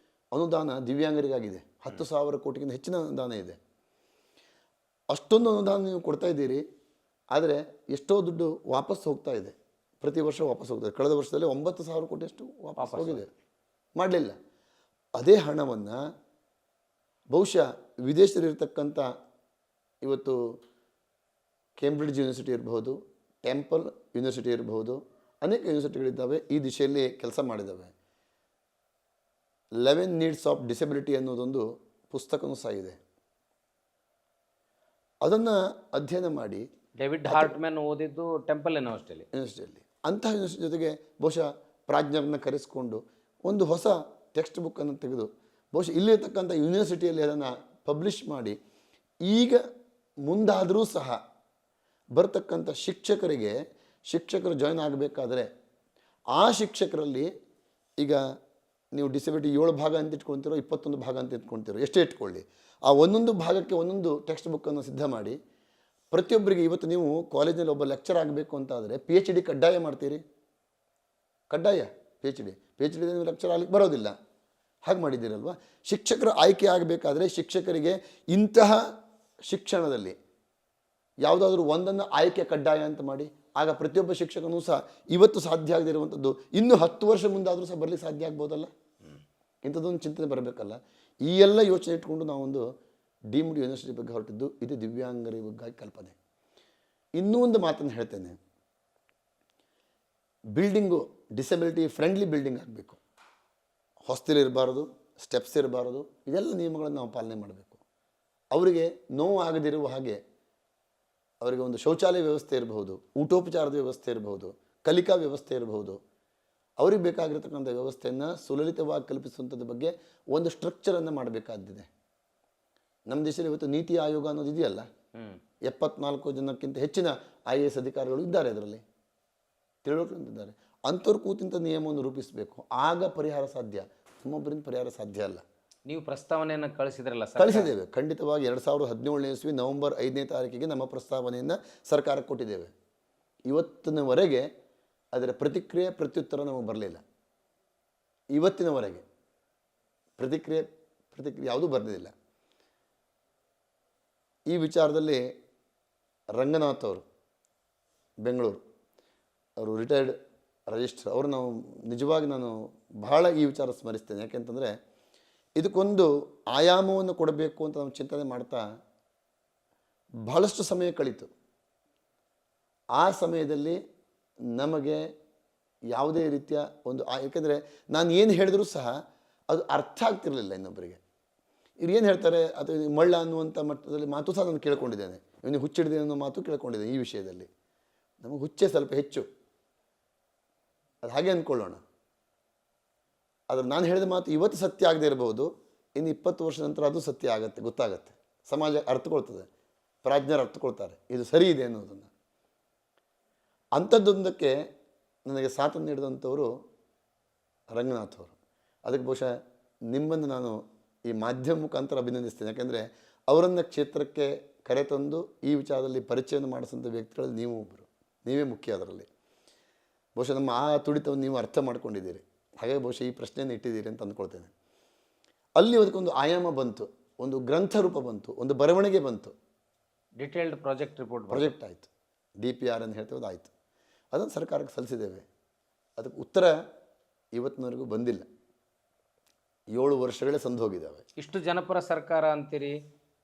ಅನುದಾನ ದಿವ್ಯಾಂಗರಿಗಾಗಿದೆ. 10,000 ಕೋಟಿಗಿಂತ ಹೆಚ್ಚಿನ ಅನುದಾನ ಇದೆ. ಅಷ್ಟೊಂದು ಅನುದಾನ ನೀವು ಕೊಡ್ತಾ ಇದ್ದೀರಿ, ಆದರೆ ಎಷ್ಟೋ ದುಡ್ಡು ವಾಪಸ್ ಹೋಗ್ತಾ ಇದೆ. ಪ್ರತಿ ವರ್ಷ ವಾಪಸ್ ಹೋಗ್ತದೆ. ಕಳೆದ ವರ್ಷದಲ್ಲಿ 9,000 ಕೋಟಿಯಷ್ಟು ವಾಪಸ್ ಹೋಗಿದೆ. ಮಾಡಲಿಲ್ಲ. ಅದೇ ಹಣವನ್ನು ಬಹುಶಃ ವಿದೇಶದಲ್ಲಿರ್ತಕ್ಕಂಥ ಇವತ್ತು ಕೇಂಬ್ರಿಡ್ಜ್ ಯೂನಿವರ್ಸಿಟಿ ಇರಬಹುದು, ಟೆಂಪಲ್ ಯೂನಿವರ್ಸಿಟಿ ಇರಬಹುದು, ಅನೇಕ ಯೂನಿವರ್ಸಿಟಿಗಳಿದ್ದಾವೆ ಈ ದಿಶೆಯಲ್ಲಿ ಕೆಲಸ ಮಾಡಿದ್ದಾವೆ. 11 ನೀಡ್ಸ್ ಆಫ್ ಡಿಸಬಿಲಿಟಿ ಅನ್ನೋದೊಂದು ಪುಸ್ತಕವೂ ಸಹ ಇದೆ. ಅದನ್ನು ಅಧ್ಯಯನ ಮಾಡಿ ಡೇವಿಡ್ ಹಾರ್ಟ್ಮ್ಯಾನ್ ಓದಿದ್ದು ಟೆಂಪಲ್ ಯೂನಿವರ್ಸಿಟಿಯಲ್ಲಿ. ಅಂತಹ ಯೂನಿವರ್ಸಿಟಿ ಜೊತೆಗೆ ಬಹುಶಃ ಪ್ರಾಜ್ಞರನ್ನ ಕರೆಸಿಕೊಂಡು ಒಂದು ಹೊಸ ಟೆಕ್ಸ್ಟ್ ಬುಕ್ಕನ್ನು ತೆಗೆದು ಬಹುಶಃ ಇಲ್ಲಿರ್ತಕ್ಕಂಥ ಯೂನಿವರ್ಸಿಟಿಯಲ್ಲಿ ಅದನ್ನು ಪಬ್ಲಿಷ್ ಮಾಡಿ, ಈಗ ಮುಂದಾದರೂ ಸಹ ಬರ್ತಕ್ಕಂಥ ಶಿಕ್ಷಕರು ಜಾಯ್ನ್ ಆಗಬೇಕಾದ್ರೆ ಆ ಶಿಕ್ಷಕರಲ್ಲಿ ಈಗ ನೀವು ಡಿಸಬಿಲಿಟಿ 7 ಭಾಗ ಅಂತ ಇಟ್ಕೊಳ್ತಿರೋ, 21 ಭಾಗ ಅಂತ ಇಟ್ಕೊಳ್ತಿರೋ, ಎಷ್ಟೇ ಇಟ್ಕೊಳ್ಳಿ, ಆ ಒಂದೊಂದು ಭಾಗಕ್ಕೆ ಒಂದೊಂದು ಟೆಕ್ಸ್ಟ್ ಬುಕ್ಕನ್ನು ಸಿದ್ಧ ಮಾಡಿ ಪ್ರತಿಯೊಬ್ಬರಿಗೆ. ಇವತ್ತು ನೀವು ಕಾಲೇಜಿನಲ್ಲಿ ಒಬ್ಬ ಲೆಕ್ಚರ್ ಆಗಬೇಕು ಅಂತಾದರೆ PhD ಕಡ್ಡಾಯ ಮಾಡ್ತೀರಿ. ಕಡ್ಡಾಯ PhD ನೀವು ಲೆಕ್ಚರ್ ಆಗಲಿಕ್ಕೆ ಬರೋದಿಲ್ಲ. ಹಾಗೆ ಮಾಡಿದ್ದೀರಲ್ವ? ಶಿಕ್ಷಕರು ಆಯ್ಕೆ ಆಗಬೇಕಾದ್ರೆ ಶಿಕ್ಷಕರಿಗೆ ಇಂತಹ ಶಿಕ್ಷಣದಲ್ಲಿ ಯಾವುದಾದ್ರೂ ಒಂದನ್ನು ಆಯ್ಕೆ ಕಡ್ಡಾಯ ಅಂತ ಮಾಡಿ, ಆಗ ಪ್ರತಿಯೊಬ್ಬ ಶಿಕ್ಷಕನೂ ಸಹ ಇವತ್ತು ಸಾಧ್ಯ ಆಗದಿರುವಂಥದ್ದು ಇನ್ನೂ 10 ವರ್ಷ ಮುಂದಾದರೂ ಸಹ ಬರಲಿಕ್ಕೆ ಸಾಧ್ಯ ಆಗ್ಬೋದಲ್ಲ? ಇಂಥದ್ದೊಂದು ಚಿಂತನೆ ಬರಬೇಕಲ್ಲ. ಈ ಎಲ್ಲ ಯೋಚನೆ ಇಟ್ಕೊಂಡು ನಾವೊಂದು ಡೀಮ್ಡ್ ಯೂನಿವರ್ಸಿಟಿ ಬಗ್ಗೆ ಹೊರಟಿದ್ದು. ಇದು ದಿವ್ಯಾಂಗರ ಬಗ್ಗೆ ಕಲ್ಪನೆ. ಇನ್ನೂ ಒಂದು ಮಾತನ್ನು ಹೇಳ್ತೇನೆ, ಬಿಲ್ಡಿಂಗು ಡಿಸಬಿಲಿಟಿ ಫ್ರೆಂಡ್ಲಿ ಬಿಲ್ಡಿಂಗ್ ಆಗಬೇಕು. ಹಾಸ್ಟೆಲ್ ಇರಬಾರ್ದು, ಸ್ಟೆಪ್ಸ್ ಇರಬಾರ್ದು. ಇದೆಲ್ಲ ನಿಯಮಗಳನ್ನು ನಾವು ಪಾಲನೆ ಮಾಡಬೇಕು. ಅವರಿಗೆ ನೋವು ಆಗದಿರುವ ಹಾಗೆ ಅವರಿಗೆ ಒಂದು ಶೌಚಾಲಯ ವ್ಯವಸ್ಥೆ ಇರಬಹುದು, ಊಟೋಪಚಾರದ ವ್ಯವಸ್ಥೆ ಇರಬಹುದು, ಕಲಿಕಾ ವ್ಯವಸ್ಥೆ ಇರಬಹುದು. ಅವ್ರಿಗೆ ಬೇಕಾಗಿರ್ತಕ್ಕಂಥ ವ್ಯವಸ್ಥೆಯನ್ನು ಸುಲಲಿತವಾಗಿ ಕಲ್ಪಿಸುವಂಥದ್ರ ಬಗ್ಗೆ ಒಂದು ಸ್ಟ್ರಕ್ಚರನ್ನು ಮಾಡಬೇಕಾದ್ದಿದೆ. ನಮ್ಮ ದೇಶದಲ್ಲಿ ಇವತ್ತು ನೀತಿ ಆಯೋಗ ಅನ್ನೋದು ಇದೆಯಲ್ಲ, 74 ಜನಕ್ಕಿಂತ ಹೆಚ್ಚಿನ IAS ಅಧಿಕಾರಿಗಳು ಇದ್ದಾರೆ, ಅದರಲ್ಲಿ ತಿಳುವಳಿಕೆ. ಅಂಥವ್ರು ಕೂತಿಂಥ ನಿಯಮವನ್ನು ರೂಪಿಸಬೇಕು. ಆಗ ಪರಿಹಾರ ಸಾಧ್ಯ, ಒಬ್ಬರಿಂದ ಪರಿಹಾರ ಸಾಧ್ಯ ಅಲ್ಲ. ನೀವು ಪ್ರಸ್ತಾವನೆಯನ್ನು ಕಳಿಸಿದ್ರಲ್ಲ? ಕಳಿಸಿದ್ದೇವೆ ಖಂಡಿತವಾಗಿ. 2017ನೇ ಇಸ್ವಿ ನವೆಂಬರ್ 5ನೇ ತಾರೀಕಿಗೆ ನಮ್ಮ ಪ್ರಸ್ತಾವನೆಯನ್ನು ಸರ್ಕಾರಕ್ಕೆ ಕೊಟ್ಟಿದ್ದೇವೆ. ಇವತ್ತಿನವರೆಗೆ ಅದರ ಪ್ರತಿಕ್ರಿಯೆ ಪ್ರತ್ಯುತ್ತರ ನಮಗೆ ಬರಲಿಲ್ಲ. ಇವತ್ತಿನವರೆಗೆ ಪ್ರತಿಕ್ರಿಯೆ ಯಾವುದೂ ಬರಲಿಲ್ಲ. ಈ ವಿಚಾರದಲ್ಲಿ ರಂಗನಾಥ್ ಅವರು, ಬೆಂಗಳೂರು, ಅವರು ರಿಟೈರ್ಡ್ ರಿಜಿಸ್ಟ್ರ್, ಅವರು ನಿಜವಾಗಿ ನಾನು ಬಹಳ ಈ ವಿಚಾರ ಸ್ಮರಿಸ್ತೇನೆ. ಯಾಕೆಂತಂದರೆ ಇದಕ್ಕೊಂದು ಆಯಾಮವನ್ನು ಕೊಡಬೇಕು ಅಂತ ನಾವು ಚಿಂತನೆ ಮಾಡ್ತಾ ಬಹಳಷ್ಟು ಸಮಯ ಕಳೀತು. ಆ ಸಮಯದಲ್ಲಿ ನಮಗೆ ಯಾವುದೇ ರೀತಿಯ ಒಂದು ಯಾಕೆಂದರೆ ನಾನು ಏನು ಹೇಳಿದ್ರೂ ಸಹ ಅದು ಅರ್ಥ ಆಗ್ತಿರಲಿಲ್ಲ ಇನ್ನೊಬ್ಬರಿಗೆ. ಇವ್ರು ಏನು ಹೇಳ್ತಾರೆ, ಅಥವಾ ಮಳ್ಳ ಅನ್ನುವಂಥ ಮಟ್ಟದಲ್ಲಿ ಮಾತು ಸಹ ನಾನು ಕೇಳ್ಕೊಂಡಿದ್ದೇನೆ. ಇವನಿಗೆ ಹುಚ್ಚಿಡಿದೆ ಅನ್ನೋ ಮಾತು ಕೇಳ್ಕೊಂಡಿದ್ದೇನೆ. ಈ ವಿಷಯದಲ್ಲಿ ನಮಗೆ ಹುಚ್ಚೆ ಸ್ವಲ್ಪ ಹೆಚ್ಚು, ಅದು ಹಾಗೆ ಅಂದ್ಕೊಳ್ಳೋಣ. ಆದರೆ ನಾನು ಹೇಳಿದ ಮಾತು ಇವತ್ತು ಸತ್ಯ ಆಗದೆ ಇರಬಹುದು, ಇನ್ನು 20 ವರ್ಷದ ನಂತರ ಅದು ಸತ್ಯ ಆಗುತ್ತೆ, ಗೊತ್ತಾಗತ್ತೆ. ಸಮಾಜ ಅರ್ಥಕೊಳ್ತದೆ, ಪ್ರಾಜ್ಞರು ಅರ್ಥಕೊಳ್ತಾರೆ ಇದು ಸರಿ ಇದೆ ಅನ್ನೋದನ್ನು. ಅಂಥದ್ದೊಂದಕ್ಕೆ ನನಗೆ ಸಾಥ್ ನೀಡಿದಂಥವರು ರಂಗನಾಥ್ ಅವರು. ಅದಕ್ಕೆ ಬಹುಶಃ ನಿಮ್ಮನ್ನು ನಾನು ಈ ಮಾಧ್ಯಮ ಮುಖಾಂತರ ಅಭಿನಂದಿಸ್ತೇನೆ. ಯಾಕೆಂದರೆ ಅವರನ್ನು ಕ್ಷೇತ್ರಕ್ಕೆ ಕರೆತಂದು ಈ ವಿಚಾರದಲ್ಲಿ ಪರಿಚಯವನ್ನು ಮಾಡಿಸೋಂಥ ವ್ಯಕ್ತಿಗಳಲ್ಲಿ ನೀವು ಒಬ್ಬರು, ನೀವೇ ಮುಖ್ಯ ಅದರಲ್ಲಿ. ಬಹುಶಃ ನಮ್ಮ ಆ ತುಡಿತವನ್ನು ನೀವು ಅರ್ಥ ಮಾಡ್ಕೊಂಡಿದ್ದೀರಿ, ಹಾಗೆ ಬಹುಶಃ ಈ ಪ್ರಶ್ನೆಯನ್ನು ಇಟ್ಟಿದ್ದೀರಿ ಅಂತ ಅಂದ್ಕೊಳ್ತೇನೆ. ಅಲ್ಲಿ ಅದಕ್ಕೊಂದು ಆಯಾಮ ಬಂತು, ಒಂದು ಗ್ರಂಥ ರೂಪ ಬಂತು, ಒಂದು ಬರವಣಿಗೆ ಬಂತು, ಡಿಟೇಲ್ಡ್ ಪ್ರಾಜೆಕ್ಟ್ ರಿಪೋರ್ಟ್ ಪ್ರಾಜೆಕ್ಟ್ ಆಯಿತು, DPR ಅಂತ ಹೇಳ್ತೇವೆ, ಆಯಿತು. ಅದನ್ನು ಸರ್ಕಾರಕ್ಕೆ ಸಲ್ಲಿಸಿದ್ದೇವೆ. ಅದಕ್ಕೆ ಉತ್ತರ ಇವತ್ತಿನವರೆಗೂ ಬಂದಿಲ್ಲ. 7 ವರ್ಷಗಳೇ ಸಂದು ಹೋಗಿದ್ದಾವೆ. ಇಷ್ಟು ಜನಪರ ಸರ್ಕಾರ ಅಂತೀರಿ,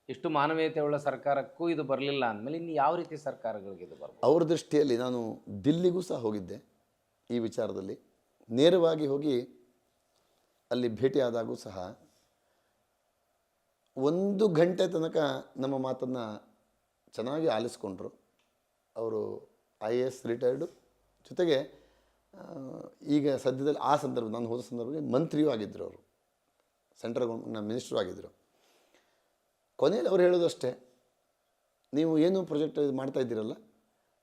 ಇಷ್ಟು ಮಾನವೀಯತೆ ಉಳ್ಳ ಸರ್ಕಾರಕ್ಕೂ ಇದು ಬರಲಿಲ್ಲ ಅಂದಮೇಲೆ ಇನ್ನು ಯಾವ ರೀತಿ ಸರ್ಕಾರಗಳಿಗೆ ಇದು ಬರ್ಬೋದು? ಅವ್ರ ದೃಷ್ಟಿಯಲ್ಲಿ ನಾನು ದಿಲ್ಲಿಗೂ ಸಹ ಹೋಗಿದ್ದೆ ಈ ವಿಚಾರದಲ್ಲಿ. ನೇರವಾಗಿ ಹೋಗಿ ಅಲ್ಲಿ ಭೇಟಿಯಾದಾಗೂ ಸಹ 1 ಗಂಟೆ ತನಕ ನಮ್ಮ ಮಾತನ್ನು ಚೆನ್ನಾಗಿ ಆಲಿಸ್ಕೊಂಡ್ರು. ಅವರು IAS ರಿಟೈರ್ಡು, ಜೊತೆಗೆ ಈಗ ಸದ್ಯದಲ್ಲಿ ಆ ಸಂದರ್ಭ ನಾನು ಹೋದ ಸಂದರ್ಭದಲ್ಲಿ ಮಂತ್ರಿಯೂ ಆಗಿದ್ದರು, ಅವರು ಸೆಂಟ್ರಲ್ ಗೌರ್ಮೆಂಟ್ನ ಮಿನಿಸ್ಟ್ರು ಆಗಿದ್ದರು. ಕೊನೆಯಲ್ಲಿ ಅವ್ರು ಹೇಳೋದಷ್ಟೇ, ನೀವು ಏನು ಪ್ರಾಜೆಕ್ಟ್ ಇದು ಮಾಡ್ತಾ ಇದ್ದೀರಲ್ಲ,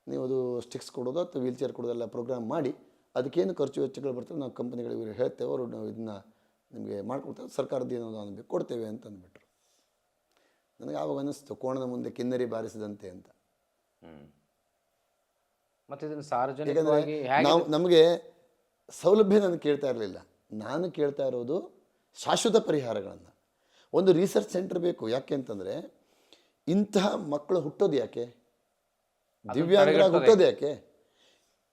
ನೀವು ಅದು ಸ್ಟಿಕ್ಸ್ ಕೊಡೋದು ಅಥವಾ ವೀಲ್ ಚೇರ್ ಕೊಡೋದೆಲ್ಲ ಪ್ರೋಗ್ರಾಮ್ ಮಾಡಿ ಅದಕ್ಕೇನು ಖರ್ಚು ವೆಚ್ಚಗಳು ಬರ್ತದೆ ನಾವು ಕಂಪನಿಗಳಿಗೆ ಹೇಳ್ತೇವೆ, ಅವರು ನಾವು ಇದನ್ನು ನಿಮಗೆ ಮಾಡ್ಕೊಡ್ತೇವೆ, ಸರ್ಕಾರದ ಏನೋ ಅನ್ಬೇಕು ಕೊಡ್ತೇವೆ ಅಂತ ಅಂದ್ಬಿಟ್ರು. ನನಗೆ ಆವಾಗ ಅನ್ನಿಸ್ತು ಕೋಣದ ಮುಂದೆ ಕಿನ್ನರಿ ಬಾರಿಸಿದಂತೆ ಅಂತ. ಮತ್ತು ಇದನ್ನು ಸಾರ್ವಜನಿಕವಾಗಿ ನಾವು ನಮಗೆ ಸೌಲಭ್ಯ ನಾನು ಕೇಳ್ತಾ ಇರಲಿಲ್ಲ, ನಾನು ಕೇಳ್ತಾ ಇರೋದು ಶಾಶ್ವತ ಪರಿಹಾರಗಳನ್ನು. ಒಂದು ರಿಸರ್ಚ್ ಸೆಂಟರ್ ಬೇಕು. ಯಾಕೆ ಅಂತಂದರೆ ಇಂತಹ ಮಕ್ಕಳು ಹುಟ್ಟೋದು ಯಾಕೆ, ದಿವ್ಯಾಂಗರಾಗಿ ಹುಟ್ಟೋದು ಯಾಕೆ,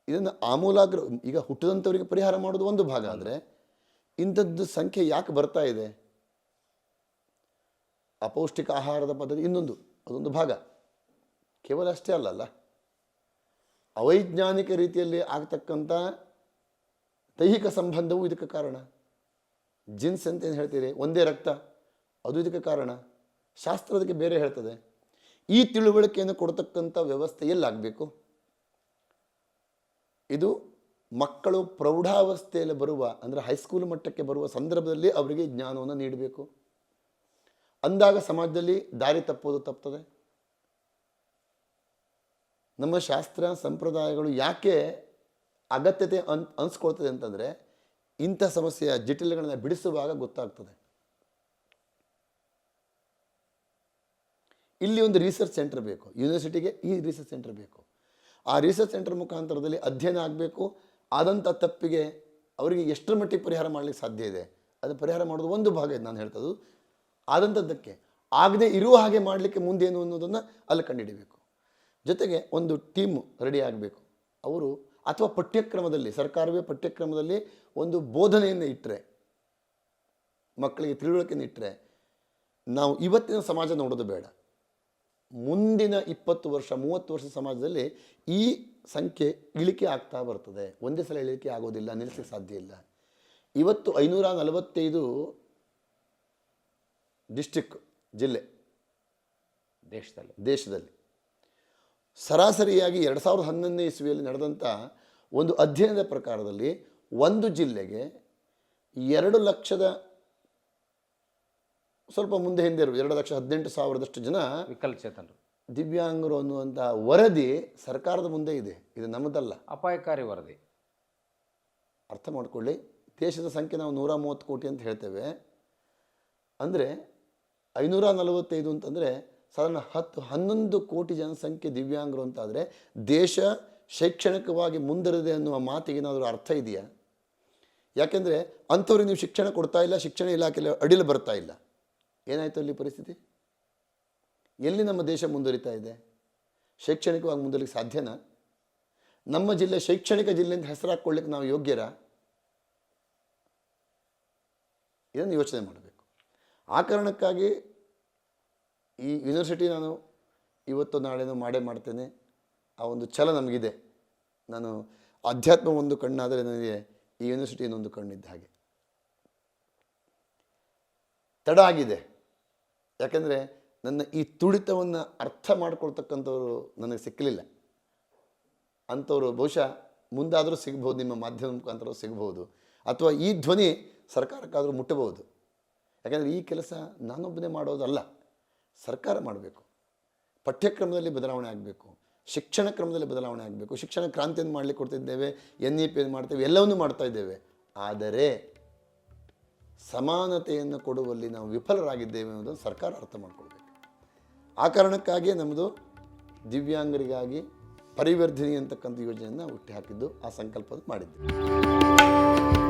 ಇದನ್ನು ಆಮೂಲಾಗ್ರ ಈಗ ಹುಟ್ಟಿದಂಥವರಿಗೆ ಪರಿಹಾರ ಮಾಡೋದು ಒಂದು ಭಾಗ ಆದರೆ ಇಂಥದ್ದು ಸಂಖ್ಯೆ ಯಾಕೆ ಬರ್ತಾ ಇದೆ, ಅಪೌಷ್ಟಿಕ ಆಹಾರದ ಪದ್ಧತಿ ಇನ್ನೊಂದು, ಅದೊಂದು ಭಾಗ. ಕೇವಲ ಅಷ್ಟೇ ಅಲ್ಲಲ್ಲ, ಅವೈಜ್ಞಾನಿಕ ರೀತಿಯಲ್ಲಿ ಆಗ್ತಕ್ಕಂಥ ದೈಹಿಕ ಸಂಬಂಧವೂ ಇದಕ್ಕೆ ಕಾರಣ. ಜಿನ್ಸ್ ಅಂತ ಏನು ಹೇಳ್ತೀರಿ, ಒಂದೇ ರಕ್ತ, ಅದು ಇದಕ್ಕೆ ಕಾರಣ. ಶಾಸ್ತ್ರ ಅದಕ್ಕೆ ಬೇರೆ ಹೇಳ್ತದೆ. ಈ ತಿಳುವಳಿಕೆಯನ್ನು ಕೊಡ್ತಕ್ಕಂಥ ವ್ಯವಸ್ಥೆ ಎಲ್ಲಾಗಬೇಕು? ಇದು ಮಕ್ಕಳು ಪ್ರೌಢಾವಸ್ಥೆಯಲ್ಲಿ ಬರುವ, ಅಂದರೆ ಹೈಸ್ಕೂಲ್ ಮಟ್ಟಕ್ಕೆ ಬರುವ ಸಂದರ್ಭದಲ್ಲಿ ಅವರಿಗೆ ಜ್ಞಾನವನ್ನು ನೀಡಬೇಕು. ಅಂದಾಗ ಸಮಾಜದಲ್ಲಿ ದಾರಿ ತಪ್ಪೋದು ತಪ್ತದೆ. ನಮ್ಮ ಶಾಸ್ತ್ರ ಸಂಪ್ರದಾಯಗಳು ಯಾಕೆ ಅಗತ್ಯತೆ ಅನಿಸ್ಕೊಳ್ತದೆ ಅಂತಂದರೆ ಇಂಥ ಸಮಸ್ಯೆಯ ಜಟಿಲಗಳನ್ನು ಬಿಡಿಸುವಾಗ ಗೊತ್ತಾಗ್ತದೆ. ಇಲ್ಲಿ ಒಂದು ರಿಸರ್ಚ್ ಸೆಂಟರ್ ಬೇಕು, ಯೂನಿವರ್ಸಿಟಿಗೆ ಈ ರಿಸರ್ಚ್ ಸೆಂಟರ್ ಬೇಕು. ಆ ರಿಸರ್ಚ್ ಸೆಂಟರ್ ಮುಖಾಂತರದಲ್ಲಿ ಅಧ್ಯಯನ ಆಗಬೇಕು. ಆದಂಥ ತಪ್ಪಿಗೆ ಅವರಿಗೆ ಎಷ್ಟರ ಮಟ್ಟಿಗೆ ಪರಿಹಾರ ಮಾಡಲಿಕ್ಕೆ ಸಾಧ್ಯ ಇದೆ, ಅದು ಪರಿಹಾರ ಮಾಡೋದು ಒಂದು ಭಾಗ ಇದೆ ನಾನು ಹೇಳ್ತದ್ದು. ಆದಂಥದ್ದಕ್ಕೆ ಆಗದೆ ಇರುವ ಹಾಗೆ ಮಾಡಲಿಕ್ಕೆ ಮುಂದೇನು ಅನ್ನೋದನ್ನು ಅಲ್ಲಿ ಕಂಡುಹಿಡಿಬೇಕು. ಜೊತೆಗೆ ಒಂದು ಟೀಮ್ ರೆಡಿ ಆಗಬೇಕು. ಅವರು ಅಥವಾ ಪಠ್ಯಕ್ರಮದಲ್ಲಿ, ಸರ್ಕಾರವೇ ಪಠ್ಯಕ್ರಮದಲ್ಲಿ ಒಂದು ಬೋಧನೆಯನ್ನು ಇಟ್ಟರೆ, ಮಕ್ಕಳಿಗೆ ತಿಳುವಳಿಕೆಯನ್ನು ಇಟ್ಟರೆ, ನಾವು ಇವತ್ತಿನ ಸಮಾಜ ನೋಡೋದು ಬೇಡ, ಮುಂದಿನ 20 ವರ್ಷ 30 ವರ್ಷ ಸಮಾಜದಲ್ಲಿ ಈ ಸಂಖ್ಯೆ ಇಳಿಕೆ ಆಗ್ತಾ ಬರ್ತದೆ. ಒಂದೇ ಸಲ ಇಳಿಕೆ ಆಗೋದಿಲ್ಲ, ನಿಲ್ಲಿಸಲಿಕ್ಕೆ ಸಾಧ್ಯ ಇಲ್ಲ. ಇವತ್ತು 545 ಡಿಸ್ಟ್ರಿಕ್ಟ್, ಜಿಲ್ಲೆ ದೇಶದಲ್ಲಿ ಸರಾಸರಿಯಾಗಿ 2011ನೇ ಇಸ್ವಿಯಲ್ಲಿ ನಡೆದಂಥ ಒಂದು ಅಧ್ಯಯನದ ಪ್ರಕಾರದಲ್ಲಿ ಒಂದು ಜಿಲ್ಲೆಗೆ 2 ಲಕ್ಷದ ಸ್ವಲ್ಪ ಮುಂದೆ ಹಿಂದೆ ಇರುವ 2,18,000 ಜನ ವಿಕಲಚೇತನರು, ದಿವ್ಯಾಂಗರು ಅನ್ನುವಂಥ ವರದಿ ಸರ್ಕಾರದ ಮುಂದೆ ಇದೆ. ಇದು ನಮ್ಮದಲ್ಲ, ಅಪಾಯಕಾರಿ ವರದಿ. ಅರ್ಥ ಮಾಡ್ಕೊಳ್ಳಿ. ದೇಶದ ಸಂಖ್ಯೆ ನಾವು 130 ಕೋಟಿ ಅಂತ ಹೇಳ್ತೇವೆ. ಅಂದರೆ 545 ಅಂತಂದರೆ ಸಾಧಾರಣ 10-11 ಕೋಟಿ ಜನಸಂಖ್ಯೆ ದಿವ್ಯಾಂಗರು ಅಂತಾದರೆ ದೇಶ ಶೈಕ್ಷಣಿಕವಾಗಿ ಮುಂದರಿದೆ ಅನ್ನುವ ಮಾತಿಗೆ ಏನಾದರೂ ಅರ್ಥ ಇದೆಯಾ? ಯಾಕೆಂದರೆ ಅಂಥವ್ರಿಗೆ ನೀವು ಶಿಕ್ಷಣ ಕೊಡ್ತಾ ಇಲ್ಲ, ಶಿಕ್ಷಣ ಇಲಾಖೆಯಲ್ಲಿ ಅಡಿಲು ಬರ್ತಾ ಇಲ್ಲ. ಏನಾಯಿತು ಅಲ್ಲಿ ಪರಿಸ್ಥಿತಿ? ಎಲ್ಲಿ ನಮ್ಮ ದೇಶ ಮುಂದುವರಿತಾ ಇದೆ? ಶೈಕ್ಷಣಿಕವಾಗಿ ಮುಂದುವರಿಲಿಕ್ಕೆ ಸಾಧ್ಯನಾ? ನಮ್ಮ ಜಿಲ್ಲೆ ಶೈಕ್ಷಣಿಕ ಜಿಲ್ಲೆ ಅಂತ ಹೆಸರು ಹಾಕ್ಕೊಳ್ಳಿಕ್ಕೆ ನಾವು ಯೋಗ್ಯರಾ? ಇದನ್ನು ಯೋಚನೆ ಮಾಡಬೇಕು. ಆ ಕಾರಣಕ್ಕಾಗಿ ಈ ಯೂನಿವರ್ಸಿಟಿ ನಾನು ಇವತ್ತು ನಾಳೆನೂ ಮಾಡ್ತೇನೆ. ಆ ಒಂದು ಛಲ ನಮಗಿದೆ. ನಾನು ಅಧ್ಯಾತ್ಮ ಒಂದು ಕಣ್ಣಾದರೆ ನನಗೆ ಈ ಯೂನಿವರ್ಸಿಟಿ ಇನ್ನೊಂದು ಕಣ್ಣಿದ್ದ ಹಾಗೆ. ತಡ ಆಗಿದೆ, ಯಾಕೆಂದರೆ ನನ್ನ ಈ ತುಡಿತವನ್ನು ಅರ್ಥ ಮಾಡ್ಕೊಳ್ತಕ್ಕಂಥವ್ರು ನನಗೆ ಸಿಕ್ಕಲಿಲ್ಲ. ಅಂಥವ್ರು ಬಹುಶಃ ಮುಂದಾದರೂ ಸಿಗ್ಬೋದು, ನಿಮ್ಮ ಮಾಧ್ಯಮ ಮುಖಾಂತರ ಸಿಗ್ಬೋದು, ಅಥವಾ ಈ ಧ್ವನಿ ಸರ್ಕಾರಕ್ಕಾದರೂ ಮುಟ್ಟಬಹುದು. ಯಾಕೆಂದರೆ ಈ ಕೆಲಸ ನಾನೊಬ್ಬನೇ ಮಾಡೋದಲ್ಲ, ಸರ್ಕಾರ ಮಾಡಬೇಕು. ಪಠ್ಯಕ್ರಮದಲ್ಲಿ ಬದಲಾವಣೆ ಆಗಬೇಕು, ಶಿಕ್ಷಣ ಕ್ರಮದಲ್ಲಿ ಬದಲಾವಣೆ ಆಗಬೇಕು. ಶಿಕ್ಷಣ ಕ್ರಾಂತಿಯನ್ನು ಮಾಡಲಿಕ್ಕೆ ಕೊಡ್ತಿದ್ದೇವೆ, NEP ಮಾಡ್ತೇವೆ, ಎಲ್ಲವನ್ನೂ ಮಾಡ್ತಾ ಇದ್ದೇವೆ. ಆದರೆ ಸಮಾನತೆಯನ್ನು ಕೊಡುವಲ್ಲಿ ನಾವು ವಿಫಲರಾಗಿದ್ದೇವೆ ಅನ್ನೋದನ್ನು ಸರ್ಕಾರ ಅರ್ಥ ಮಾಡ್ಕೊಳ್ಬೇಕು. ಆ ಕಾರಣಕ್ಕಾಗಿಯೇ ನಮ್ಮದು ದಿವ್ಯಾಂಗರಿಗಾಗಿ ಪರಿವರ್ಧಿನಿ ಅಂತಕ್ಕಂಥ ಯೋಜನೆಯನ್ನು ಹುಟ್ಟಿ ಹಾಕಿದ್ದು, ಆ ಸಂಕಲ್ಪ ಮಾಡಿದ್ದು.